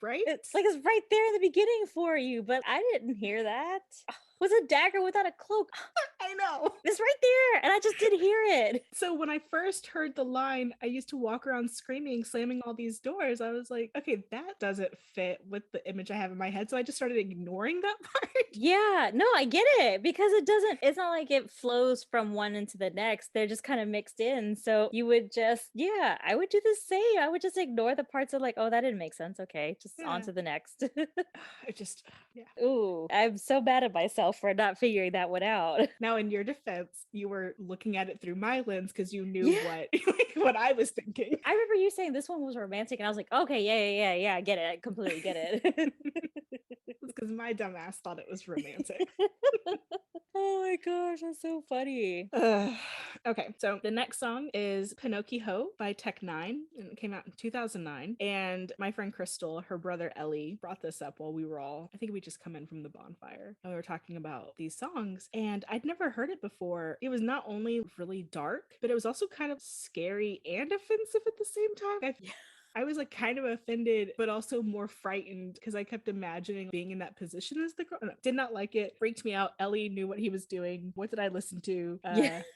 Right? It's like it's right there in the beginning for you, but I didn't hear that. Was a dagger without a cloak. I know. It's right there, and I just didn't hear it. So when I first heard the line, I used to walk around screaming, slamming all these doors. I was like, okay, that doesn't fit with the image I have in my head. So I just started ignoring that part. Yeah, no, I get it, because it's not like it flows from one into the next. They're just kind of mixed in. So you would just, I would do the same. I would just ignore the parts of like, oh, that didn't make sense. Okay, just on to the next. Ooh, I'm so mad at myself for not figuring that one out. Now, in your defense, you were looking at it through my lens because you knew what I was thinking. I remember you saying this one was romantic, and I was like, okay, yeah, I get it. I completely get it. It's because my dumb ass thought it was romantic. Oh my gosh, that's so funny. Okay, so the next song is Pinocciho by Tech Nine, and it came out in 2009. And my friend Crystal, her brother Ellie, brought this up while I think we just come in from the bonfire, and we were talking about these songs, and I'd never heard it before. It was not only really dark, but it was also kind of scary and offensive at the same time. I was like kind of offended, but also more frightened because I kept imagining being in that position as the girl. Did not like it. Freaked me out. Ellie knew what he was doing. What did I listen to?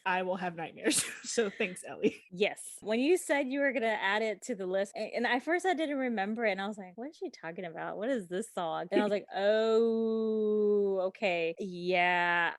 I will have nightmares. So thanks, Ellie. Yes. When you said you were going to add it to the list, and at first I didn't remember it, and I was like, what is she talking about? What is this song? And I was like, oh, okay. Yeah.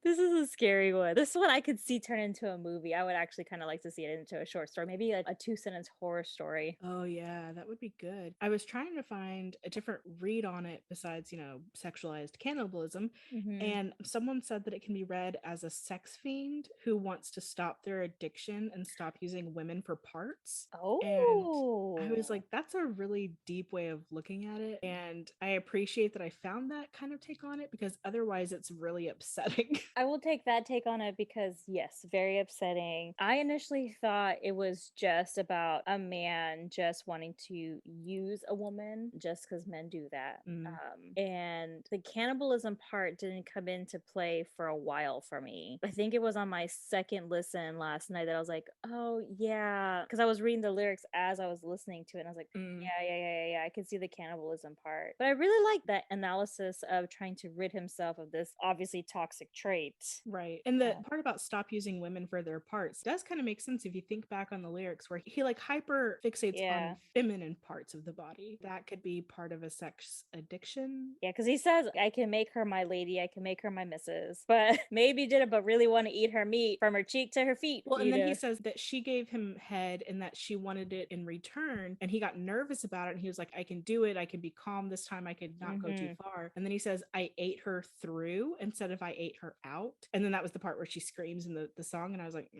This is a scary one. This one I could see turn into a movie. I would actually kind of like to see it into a short story, maybe a 2-sentence horror story. Oh yeah, that would be good. I was trying to find a different read on it besides, sexualized cannibalism, Hmm. and someone said that it can be read as a sex fiend who wants to stop their addiction and stop using women for parts. And I was Oh. like, that's a really deep way of looking at it. And I appreciate that I found that kind of take on it because otherwise it's really upsetting. I will take that take on it because, yes, very upsetting. I initially thought it was just about a man just wanting to use a woman just because men do that. Mm. And the cannibalism part didn't come into play for a while for me. I think it was on my second listen last night that I was like, oh, yeah. Because I was reading the lyrics as I was listening to it. And I was like, yeah. I can see the cannibalism part. But I really like that analysis of trying to rid himself of this obviously toxic trait. Right. And the part about stop using women for their parts does kind of make sense if you think back on the lyrics where he like hyper fixates Yeah. on feminine parts of the body. That could be part of a sex addiction. Yeah, because he says, I can make her my lady, I can make her my missus. But maybe didn't, but really want to eat her meat from her cheek to her feet. Well, and then he says that she gave him head and that she wanted it in return. And he got nervous about it. And he was like, I can do it. I can be calm this time. I could not go too far. And then he says, I ate her through instead of I ate her out. And then that was the part where she screams in the song. And I was like,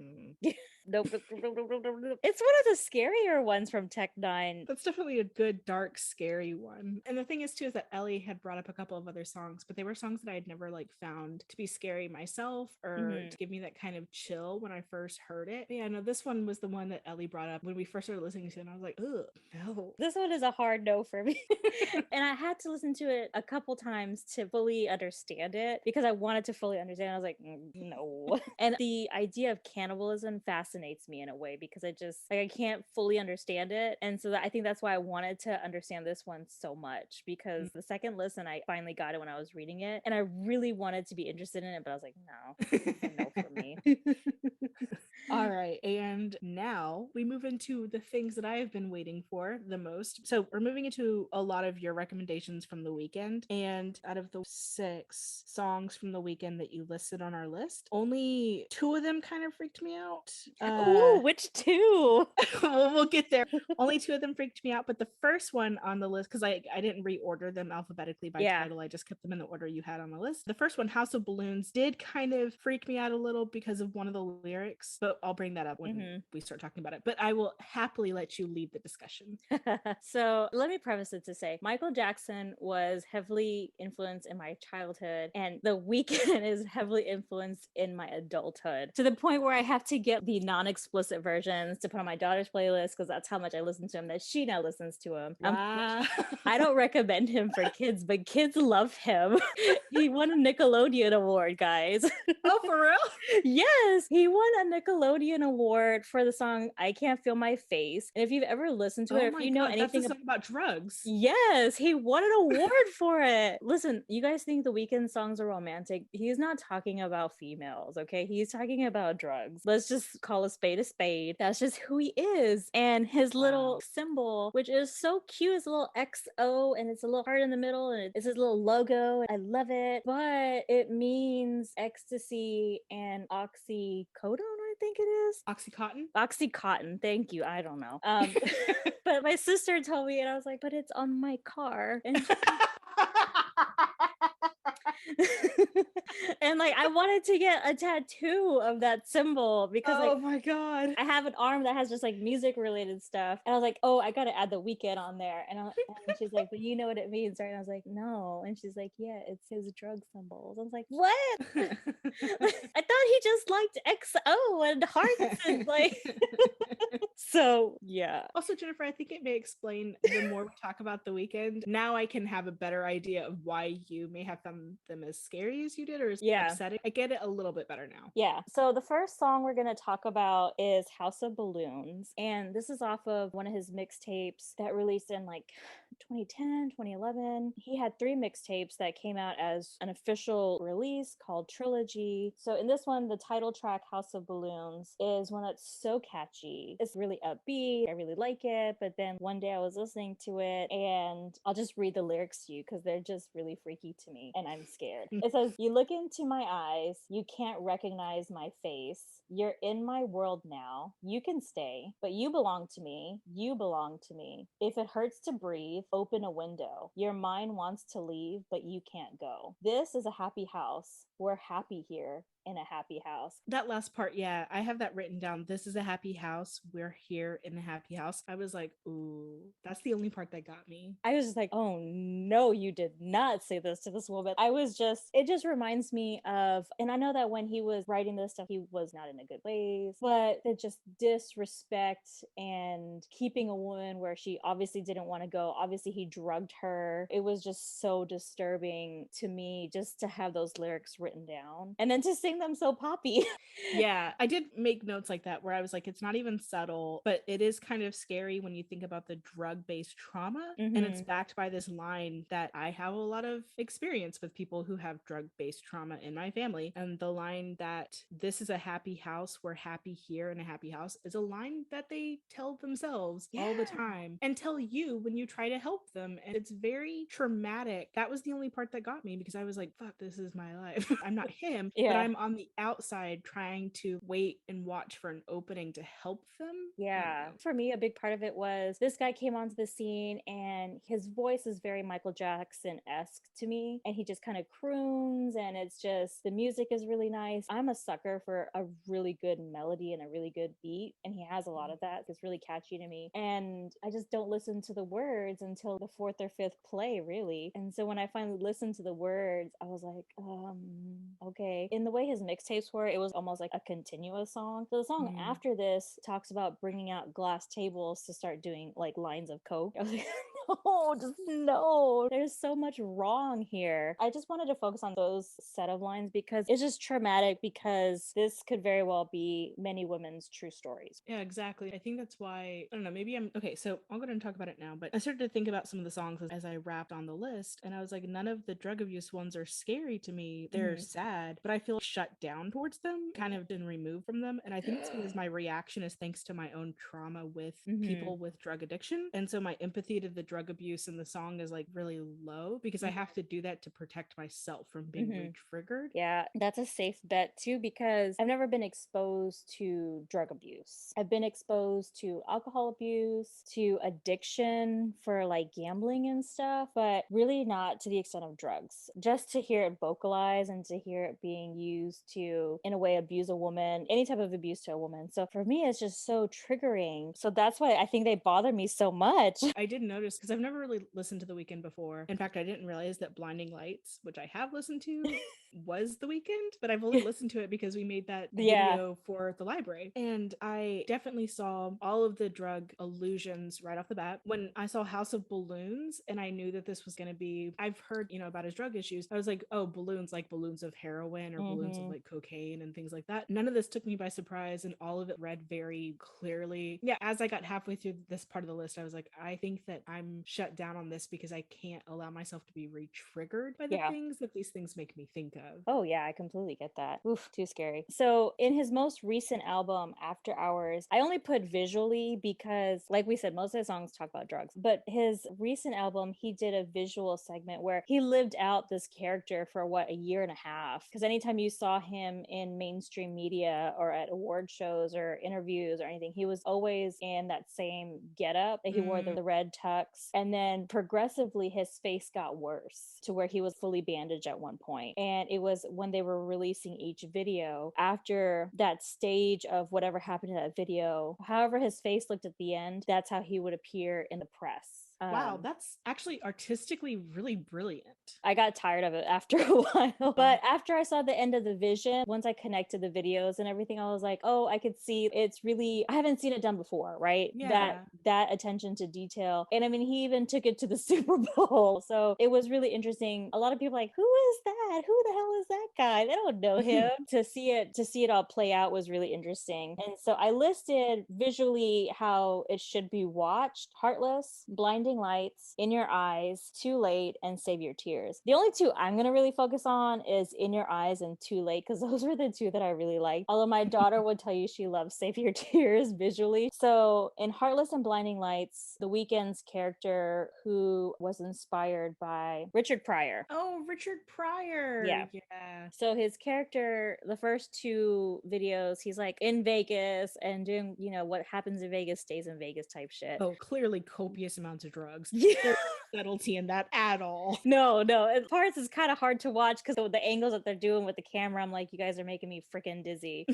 Nope. It's one of the scarier ones from Tech Nine. That's definitely a good, dark, scary one. And the thing is, too, is that Ellie had brought up a couple of other songs, but they were songs that I had never like found to be scary myself or to give me that kind of chill when I first heard it. But yeah, no, this one was the one that Ellie brought up when we first started listening to it. And I was like, ugh, no. This one is a hard no for me. And I had to listen to it a couple times to fully understand it because I wanted to fully understand. I was like, no. And the idea of cannibalism fascinates me in a way because I can't fully understand it. And so I think that's why I wanted to understand this one so much because the second listen, I finally got it when I was reading it. And I really wanted to be interested in it, but I was like, no for me. All right. And now we move into the things that I have been waiting for the most. So we're moving into a lot of your recommendations from the weekend. And out of the 6 songs from the weekend that you listed on our list, only 2 of them kind of freaked me out. Ooh, which 2? We'll get there. Only 2 of them freaked me out. But the first one on the list, because I didn't reorder them alphabetically by title, I just kept them in the order you had on the list. The first one, House of Balloons, did kind of freak me out a little because of one of the lyrics, but I'll bring that up when we start talking about it. But I will happily let you lead the discussion. So let me preface it to say Michael Jackson was heavily influenced in my childhood, and The Weeknd is heavily influenced in my adulthood to the point where I have to get the non-explicit versions to put on my daughter's playlist because that's how much I listen to him, that she now listens to him. Wow. I don't recommend him for kids, but kids love him. He won a Nickelodeon award, guys. Oh, for real? Yes, he won a Nickelodeon award for the song I Can't Feel My Face. And if you've ever listened to it, if you know anything about drugs. Yes, he won an award for it. Listen, you guys think The Weeknd songs are romantic? He's not talking about females, okay? He's talking about drugs. Let's just call a spade a spade. That's just who he is. And his little symbol, which is so cute, is a little XO and it's a little heart in the middle and it's his little logo. I love it. But it means ecstasy and oxycodone, I think it is. Oxycontin? Oxycontin. Thank you. I don't know. But my sister told me and I was like, but it's on my car. And and like I wanted to get a tattoo of that symbol because my god, I have an arm that has just like music related stuff, and I was like, oh, I gotta add The Weeknd on there, and she's like, but you know what it means, right? And I was like, no, and she's like, yeah, it's his drug symbols. I was like, what? I thought he just liked XO and hearts and like. So yeah. Also, Jennifer, I think it may explain the more we talk about The Weeknd. Now I can have a better idea of why you may have found them as scary as you did or as upsetting. I get it a little bit better now. Yeah. So the first song we're going to talk about is House of Balloons. And this is off of one of his mixtapes that released in like 2010, 2011. He had 3 mixtapes that came out as an official release called Trilogy. So in this one, the title track, House of Balloons, is one that's so catchy. It's really upbeat. I really like it. But then one day I was listening to it and I'll just read the lyrics to you because they're just really freaky to me and I'm scared. It says, you look into my eyes. You can't recognize my face. You're in my world now. You can stay, but you belong to me. You belong to me. If it hurts to breathe, open a window. Your mind wants to leave, but you can't go. This is a happy house. We're happy here in a happy house. That last part, yeah, I have that written down. This is a happy house. We're here in a happy house. I was like, ooh, that's the only part that got me. I was just like, oh no, you did not say this to this woman. It just reminds me of, and I know that when he was writing this stuff, he was not in a good place, but the just disrespect and keeping a woman where she obviously didn't want to go. Obviously, he drugged her. It was just so disturbing to me just to have those lyrics written down and then to sing them so poppy. Yeah, I did make notes like that where I was like, it's not even subtle, but it is kind of scary when you think about the drug-based trauma. And it's backed by this line that I have a lot of experience with people who have drug-based trauma in my family. And the line that this is a happy house, we're happy here in a happy house is a line that they tell themselves all the time and tell you when you try to help them. And it's very traumatic. That was the only part that got me because I was like, fuck, this is my life. I'm not him, but I'm on the outside trying to wait and watch for an opening to help them. Yeah. For me, a big part of it was this guy came onto the scene and his voice is very Michael Jackson-esque to me. And he just kind of croons and it's just, the music is really nice. I'm a sucker for a really good melody and a really good beat. And he has a lot of that. It's really catchy to me. And I just don't listen to the words until the fourth or fifth play, really. And so when I finally listened to the words, I was like, okay. In the way his mixtapes were, it was almost like a continuous song. So the song after this talks about bringing out glass tables to start doing like lines of coke. I was like, no, just no. There's so much wrong here. I just wanted to focus on those set of lines because it's just traumatic because this could very well be many women's true stories. Yeah, exactly. I think that's why, I don't know, maybe I'm, okay, so I'm going to talk about it now, but I started to think about some of the songs as I wrapped on the list and I was like, none of the drug abuse ones are scary to me. They're sad, but I feel shut down towards them, kind of been removed from them. And I think it's because my reaction is thanks to my own trauma with people with drug addiction. And so my empathy to the drug abuse in the song is like really low because I have to do that to protect myself from being re-triggered. Yeah, that's a safe bet too because I've never been exposed to drug abuse. I've been exposed to alcohol abuse, to addiction for like gambling and stuff, but really not to the extent of drugs. Just to hear it vocalized and to hear it being used to, in a way, abuse a woman, any type of abuse to a woman. So for me, it's just so triggering. So that's why I think they bother me so much. I did notice because I've never really listened to The Weeknd before. In fact, I didn't realize that Blinding Lights, which I have listened to, was The Weeknd, but I've only listened to it because we made that video for the library. And I definitely saw all of the drug allusions right off the bat. When I saw House of Balloons and I knew that this was going to be, I've heard, about his drug issues. I was like, oh, balloons, like balloons of heroin or balloons of like cocaine and things like that. None of this took me by surprise and all of it read very clearly. Yeah, as I got halfway through this part of the list, I was like, I think that I'm shut down on this because I can't allow myself to be re-triggered by the things that these things make me think of. Oh yeah, I completely get that. Oof, too scary. So in his most recent album, After Hours, I only put visually because, like we said, most of the songs talk about drugs. But his recent album, he did a visual segment where he lived out this character for a year and a half. Because anytime you saw him in mainstream media or at award shows or interviews or anything, he was always in that same getup that he wore the red tux. And then progressively his face got worse to where he was fully bandaged at one point. And it was when they were releasing each video after that stage of whatever happened to that video, however his face looked at the end, that's how he would appear in the press. Wow, that's actually artistically really brilliant. I got tired of it after a while. But after I saw the end of the vision, once I connected the videos and everything, I was like, oh, I could see it's really, I haven't seen it done before, right? Yeah. That attention to detail. And I mean, he even took it to the Super Bowl. So it was really interesting. A lot of people like, who is that? Who the hell is that guy? They don't know him. To see it all play out was really interesting. And so I listed visually how it should be watched: Heartless, Blinding Blinding Lights, In Your Eyes, Too Late, and Save Your Tears. The only two I'm going to really focus on is In Your Eyes and Too Late, because those were the two that I really liked. Although my daughter would tell you she loves Save Your Tears visually. So in Heartless and Blinding Lights, The Weeknd's character, who was inspired by Richard Pryor. Oh, Richard Pryor. Yeah. So his character, the first two videos, he's like in Vegas and doing, you know, what happens in Vegas stays in Vegas type shit. Oh, clearly copious amounts of drugs. Yeah. There's no subtlety in that at all. No. At parts it's kind of hard to watch because the angles that they're doing with the camera, I'm like, you guys are making me freaking dizzy.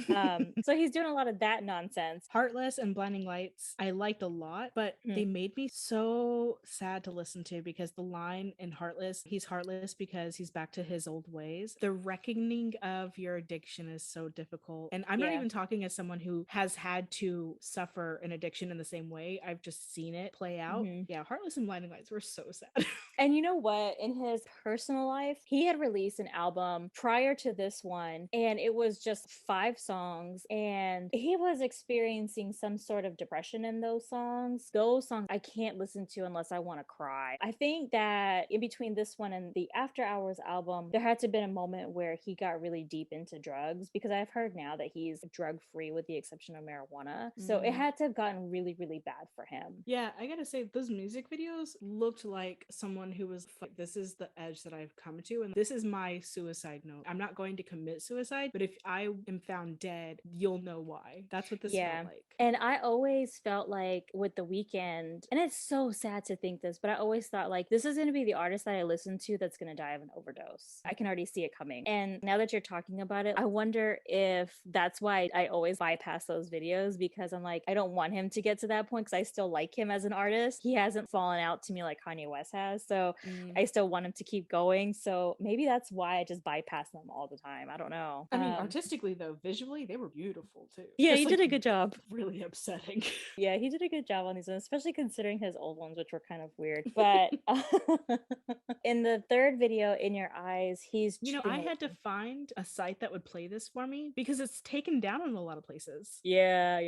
So he's doing a lot of that nonsense. Heartless and Blinding Lights, I liked a lot, but they made me so sad to listen to because the line in Heartless, he's heartless because he's back to his old ways. The reckoning of your addiction is so difficult. And I'm not even talking as someone who has had to suffer an addiction in the same way. I've just seen it play out. Yeah, Heartless and Blinding Lights were so sad. And you know what? In his personal life, he had released an album prior to this one, and it was just 5 songs, and he was experiencing some sort of depression in those songs. Those songs I can't listen to unless I want to cry. I think that in between this one and the After Hours album, there had to have been a moment where he got really deep into drugs, because I've heard now that he's drug free with the exception of marijuana. So it had to have gotten really, really bad for him. Yeah, I gotta say, those music videos looked like someone who was like, this is the edge that I've come to, and this is my suicide note. I'm not going to commit suicide, but if I am found dead, you'll know why. That's what this felt like. And I always felt like with The Weeknd, and it's so sad to think this, but I always thought like, this is going to be the artist that I listen to that's going to die of an overdose. I can already see it coming. And now that you're talking about it, I wonder if that's why I always bypass those videos, because I'm like, I don't want him to get to that point, because I still like him as an artist. He hasn't fallen out to me like Kanye West has. So I still want him to keep going. So maybe that's why I just bypass them all the time. I don't know. I mean, artistically though, visually, they were beautiful too. Yeah, Just, he did a good job. Really upsetting. Yeah, he did a good job on these ones, especially considering his old ones, which were kind of weird. But in the third video, In Your Eyes, he's... You know, I had to find a site that would play this for me because it's taken down in a lot of places. Yeah.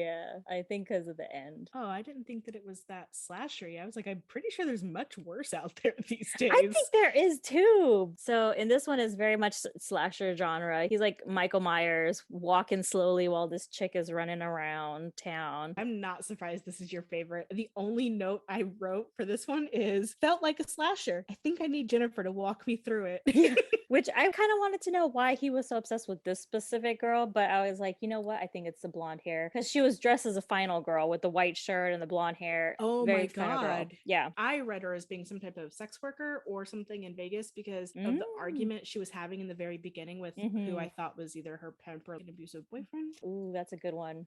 I think because of the end. Oh, I didn't think that it was that slashery. I was like, I'm pretty sure there's much worse out there these days. I think there is too. So in this one is very much slasher genre. He's like Michael Myers walking slowly while this chick is running around town. I'm not surprised this is your favorite. The only note I wrote for this one is felt like a slasher. I think I need Jennifer to walk me through it. Which I kind of wanted to know why he was so obsessed with this specific girl, but I was like, you know what? I think it's the blonde hair, because she was dressed as a final girl with the white shirt and the blonde hair. Oh Very my final girl. God. Yeah. I read her as being some type of sex worker or something in Vegas because of the argument she was having in the very beginning with who I thought was either her pimp or an abusive boyfriend. Ooh, that's a good one.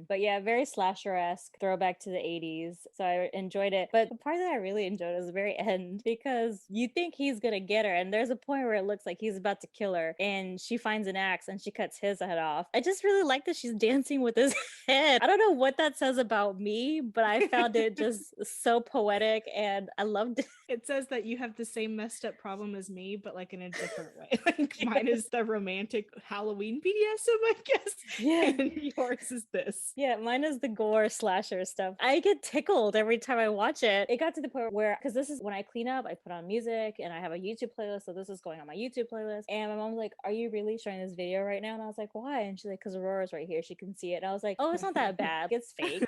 But yeah, very slasher-esque, throwback to the 80s. So I enjoyed it. But the part that I really enjoyed was the very end, because you think he's gonna get her, and there's a point where it looks like he's about to kill her, and she finds an axe and she cuts his head off. I just really like that she's dancing with his head. I don't know what that says about me, but I found it just so poetic and I loved it. It says that you have the same messed up problem as me, but like in a different way. Like mine is the romantic Halloween BDSM, I guess. Yeah. And yours is this. Yeah, mine is the gore slasher stuff. I get tickled every time I watch it. It got to the point where, because this is when I clean up, I put on music and I have a YouTube playlist. So this is going on my YouTube playlist. And my mom's like, are you really showing this video right now? And I was like, why? And she's like, because Aurora's right here. She can see it. And I was like, oh, it's not that bad. It's fake.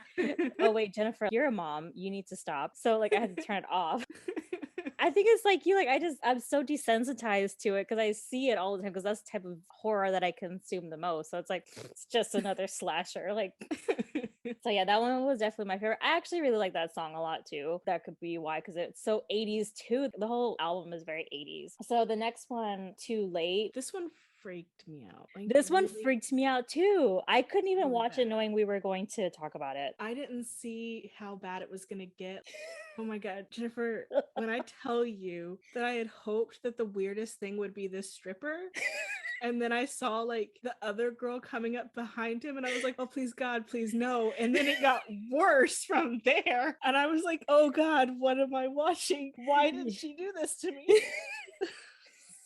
Oh, wait, Jennifer, you're a mom. You need to stop. So like I had to turn it off. I think it's like you, like I'm so desensitized to it because I see it all the time, because that's the type of horror that I consume the most. So it's like, it's just another slasher. Like, so yeah, that one was definitely my favorite. I actually really like that song a lot too. That could be why, because it's so 80s too. The whole album is very 80s. So the next one, Too Late. This one freaked me out. Like, this one really freaked me out too. I couldn't even watch it knowing we were going to talk about it. I didn't see how bad it was gonna get. Oh my God, Jennifer, when I tell you that I had hoped that the weirdest thing would be this stripper, and then I saw like the other girl coming up behind him, and I was like, oh, please God, please no. And then it got worse from there. And I was like, oh God, what am I watching? Why did she do this to me?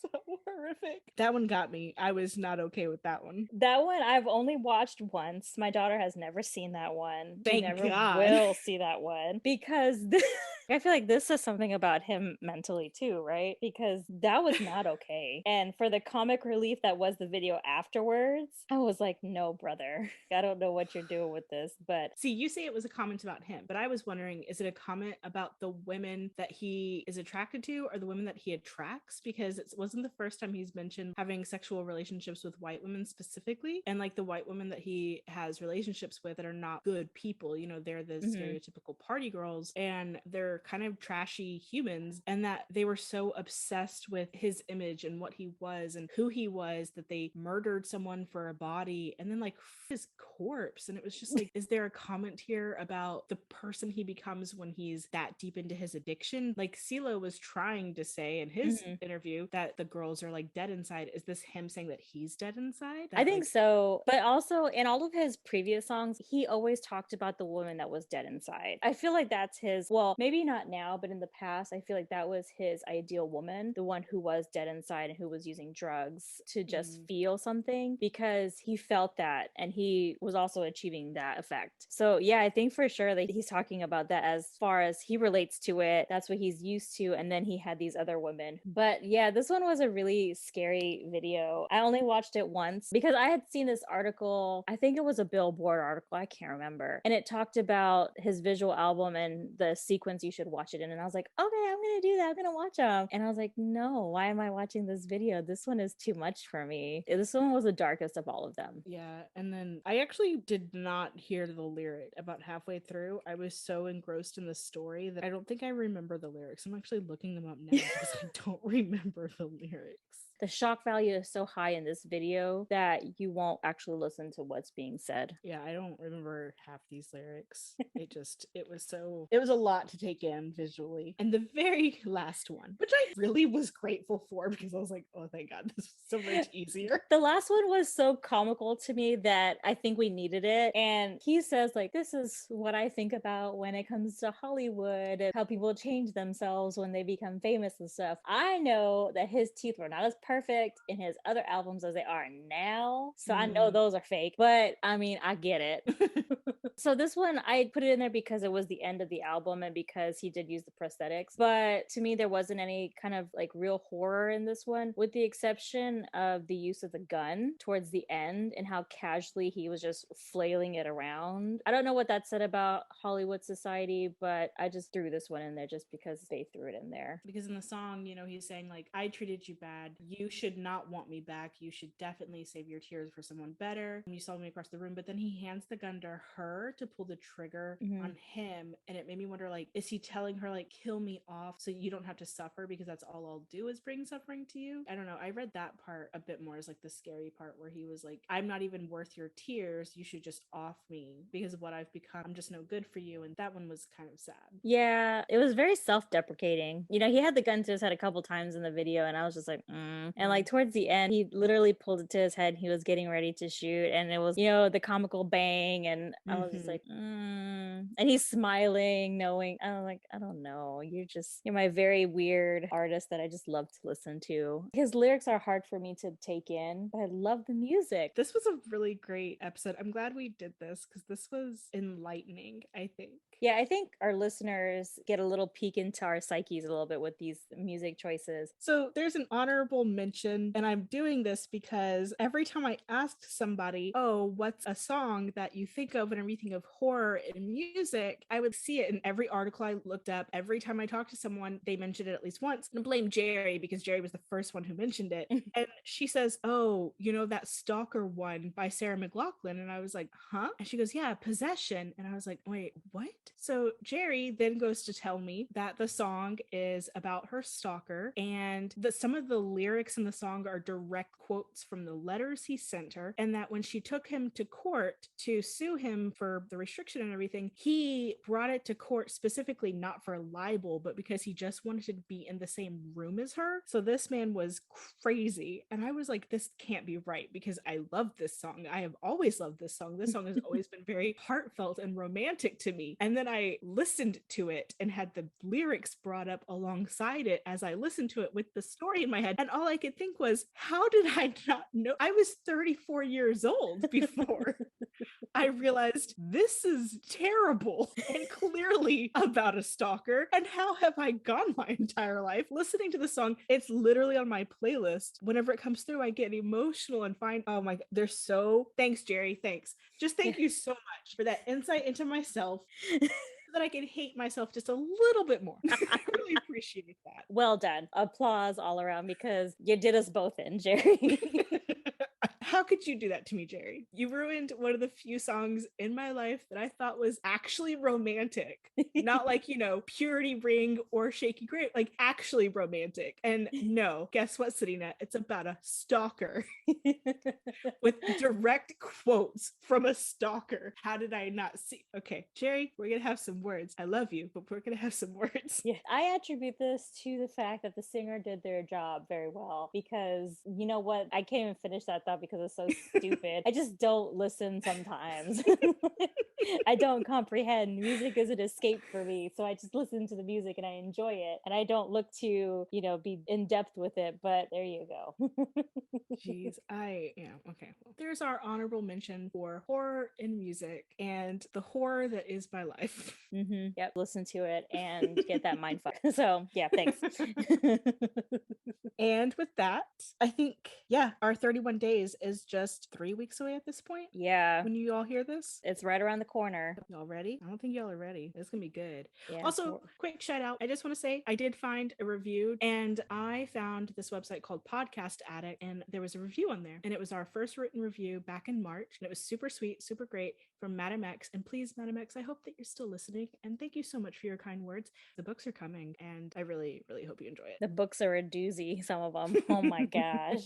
So horrific. That one got me. I was not okay with that one. That one I've only watched once. My daughter has never seen that one. Thank she never God. will see that one, because I feel like this says something about him mentally too, right? Because that was not okay. And for the comic relief that was the video afterwards, I was like, no, brother, I don't know what you're doing with this. But see, you say it was a comment about him, but I was wondering, is it a comment about the women that he is attracted to or the women that he attracts? Because it wasn't the first time he's mentioned having sexual relationships with white women specifically. And like the white women that he has relationships with that are not good people, you know, they're the stereotypical party girls and they're kind of trashy humans, and that they were so obsessed with his image and what he was and who he was that they murdered someone for a body and then like his corpse. And it was just like, is there a comment here about the person he becomes when he's that deep into his addiction? Like CeeLo was trying to say in his interview that the girls are like dead inside. Is this him saying that he's dead inside? I think so. But also in all of his previous songs, he always talked about the woman that was dead inside. I feel like that's his, well, maybe not now, but in the past, I feel like that was his ideal woman, the one who was dead inside and who was using drugs to just feel something, because he felt that and he was also achieving that effect. So yeah, I think for sure that he's talking about that as far as he relates to it. That's what he's used to. And then he had these other women. But yeah, this one was a really scary video. I only watched it once because I had seen this article. I think it was a Billboard article. I can't remember. And it talked about his visual album and the sequence you should watch it in. And I was like, okay, I'm going to do that. I'm going to watch them. And I was like, no, why am I watching this video? This one is too much for me. This one was the darkest of all of them. Yeah. And then I actually did not hear the lyric about halfway through. I was so engrossed in the story that I don't think I remember the lyrics. I'm actually looking them up now because I don't remember the lyrics. The shock value is so high in this video that you won't actually listen to what's being said. Yeah, I don't remember half these lyrics. It was a lot to take in visually. And the very last one, which I really was grateful for because I was like, oh, thank God, this was so much easier. The last one was so comical to me that I think we needed it. And he says, like, this is what I think about when it comes to Hollywood and how people change themselves when they become famous and stuff. I know that his teeth were not as perfect in his other albums as they are now. So I know those are fake, but I mean, I get it. So this one, I put it in there because it was the end of the album and because he did use the prosthetics. But to me, there wasn't any kind of like real horror in this one, with the exception of the use of the gun towards the end and how casually he was just flailing it around. I don't know what that said about Hollywood society, but I just threw this one in there just because they threw it in there. Because in the song, you know, he's saying like, I treated you bad. You should not want me back. You should definitely save your tears for someone better. And you saw me across the room, but then he hands the gun to her to pull the trigger on him. And it made me wonder, like, is he telling her like, kill me off so you don't have to suffer because that's all I'll do is bring suffering to you? I don't know. I read that part a bit more as like the scary part where he was like, I'm not even worth your tears. You should just off me because of what I've become. I'm just no good for you. And that one was kind of sad. Yeah, it was very self-deprecating. You know, he had the gun to his head a couple times in the video and I was just like, And like towards the end, he literally pulled it to his head. He was getting ready to shoot and it was, you know, the comical bang. And I was just like, And he's smiling, knowing, I'm like, I don't know. You're my very weird artist that I just love to listen to. His lyrics are hard for me to take in, but I love the music. This was a really great episode. I'm glad we did this because this was enlightening, I think. Yeah, I think our listeners get a little peek into our psyches a little bit with these music choices. So there's an honorable mention, and I'm doing this because every time I asked somebody, oh, what's a song that you think of whenever you think of horror in music, I would see it in every article I looked up. Every time I talked to someone, they mentioned it at least once. And I blame Jerry because Jerry was the first one who mentioned it. And she says, oh, you know, that Stalker one by Sarah McLachlan. And I was like, huh? And she goes, yeah, Possession. And I was like, wait, what? So Jerry then goes to tell me that the song is about her stalker and that some of the lyrics in the song are direct quotes from the letters he sent her, and that when she took him to court to sue him for the restriction and everything, he brought it to court specifically not for libel, but because he just wanted to be in the same room as her. So this man was crazy. And I was like, this can't be right because I love this song. I have always loved this song. This song has always been very heartfelt and romantic to me. And then I listened to it and had the lyrics brought up alongside it as I listened to it with the story in my head. And all I could think was, how did I not know? I was 34 years old before. I realized this is terrible and clearly about a stalker. And how have I gone my entire life listening to the song? It's literally on my playlist. Whenever it comes through, I get emotional and find, oh my, they're so, thanks, Jerry. Thanks. Just thank you so much for that insight into myself. That I can hate myself just a little bit more. I really appreciate that. Well done. Applause all around because you did us both in, Jerry. How could you do that to me, Jerry? You ruined one of the few songs in my life that I thought was actually romantic. Not like, Purity Ring or Shaky Grape, like actually romantic. And no, guess what, Sadina? It's about a stalker with direct quotes from a stalker. How did I not see? Okay, Jerry, we're going to have some words. I love you, but we're going to have some words. Yeah, I attribute this to the fact that the singer did their job very well because you know what? I can't even finish that thought because it's so stupid. I just don't listen sometimes. I don't comprehend. Music is an escape for me. So I just listen to the music and I enjoy it. And I don't look to, be in depth with it. But there you go. Jeez, I am. Okay. Well, there's our honorable mention for horror in music and the horror that is my life. Mm-hmm. Yep. Listen to it and get that mind fuck. So yeah, thanks. And with that, I think, our 31 days is just 3 weeks away at this point. Yeah. When you all hear this, it's right around the corner. Y'all ready? I don't think y'all are ready. It's gonna be good. Yeah. Also, quick shout out. I just want to say I did find a review and I found this website called Podcast Addict and there was a review on there and it was our first written review back in March and it was super sweet, super great from Madam X. And please, Madam X, I hope that you're still listening and thank you so much for your kind words. The books are coming and I really, really hope you enjoy it. The books are a doozy, some of them. Oh my gosh.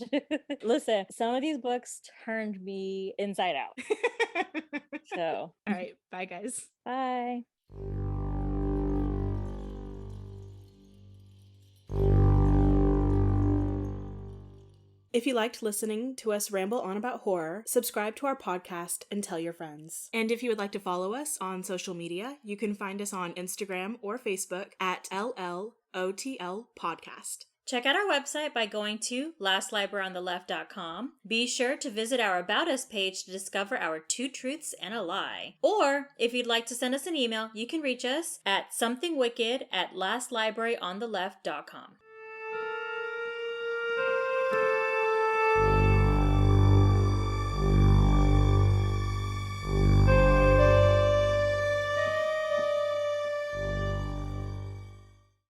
Listen, some of these books turned me inside out. So, all right. Bye, guys. Bye. If you liked listening to us ramble on about horror, subscribe to our podcast and tell your friends. And if you would like to follow us on social media, you can find us on Instagram or Facebook at LLOTL Podcast. Check out our website by going to lastlibraryonTheLeft.com. Be sure to visit our About Us page to discover our 2 truths and a lie. Or, if you'd like to send us an email, you can reach us at somethingwicked@lastlibraryonTheLeft.com.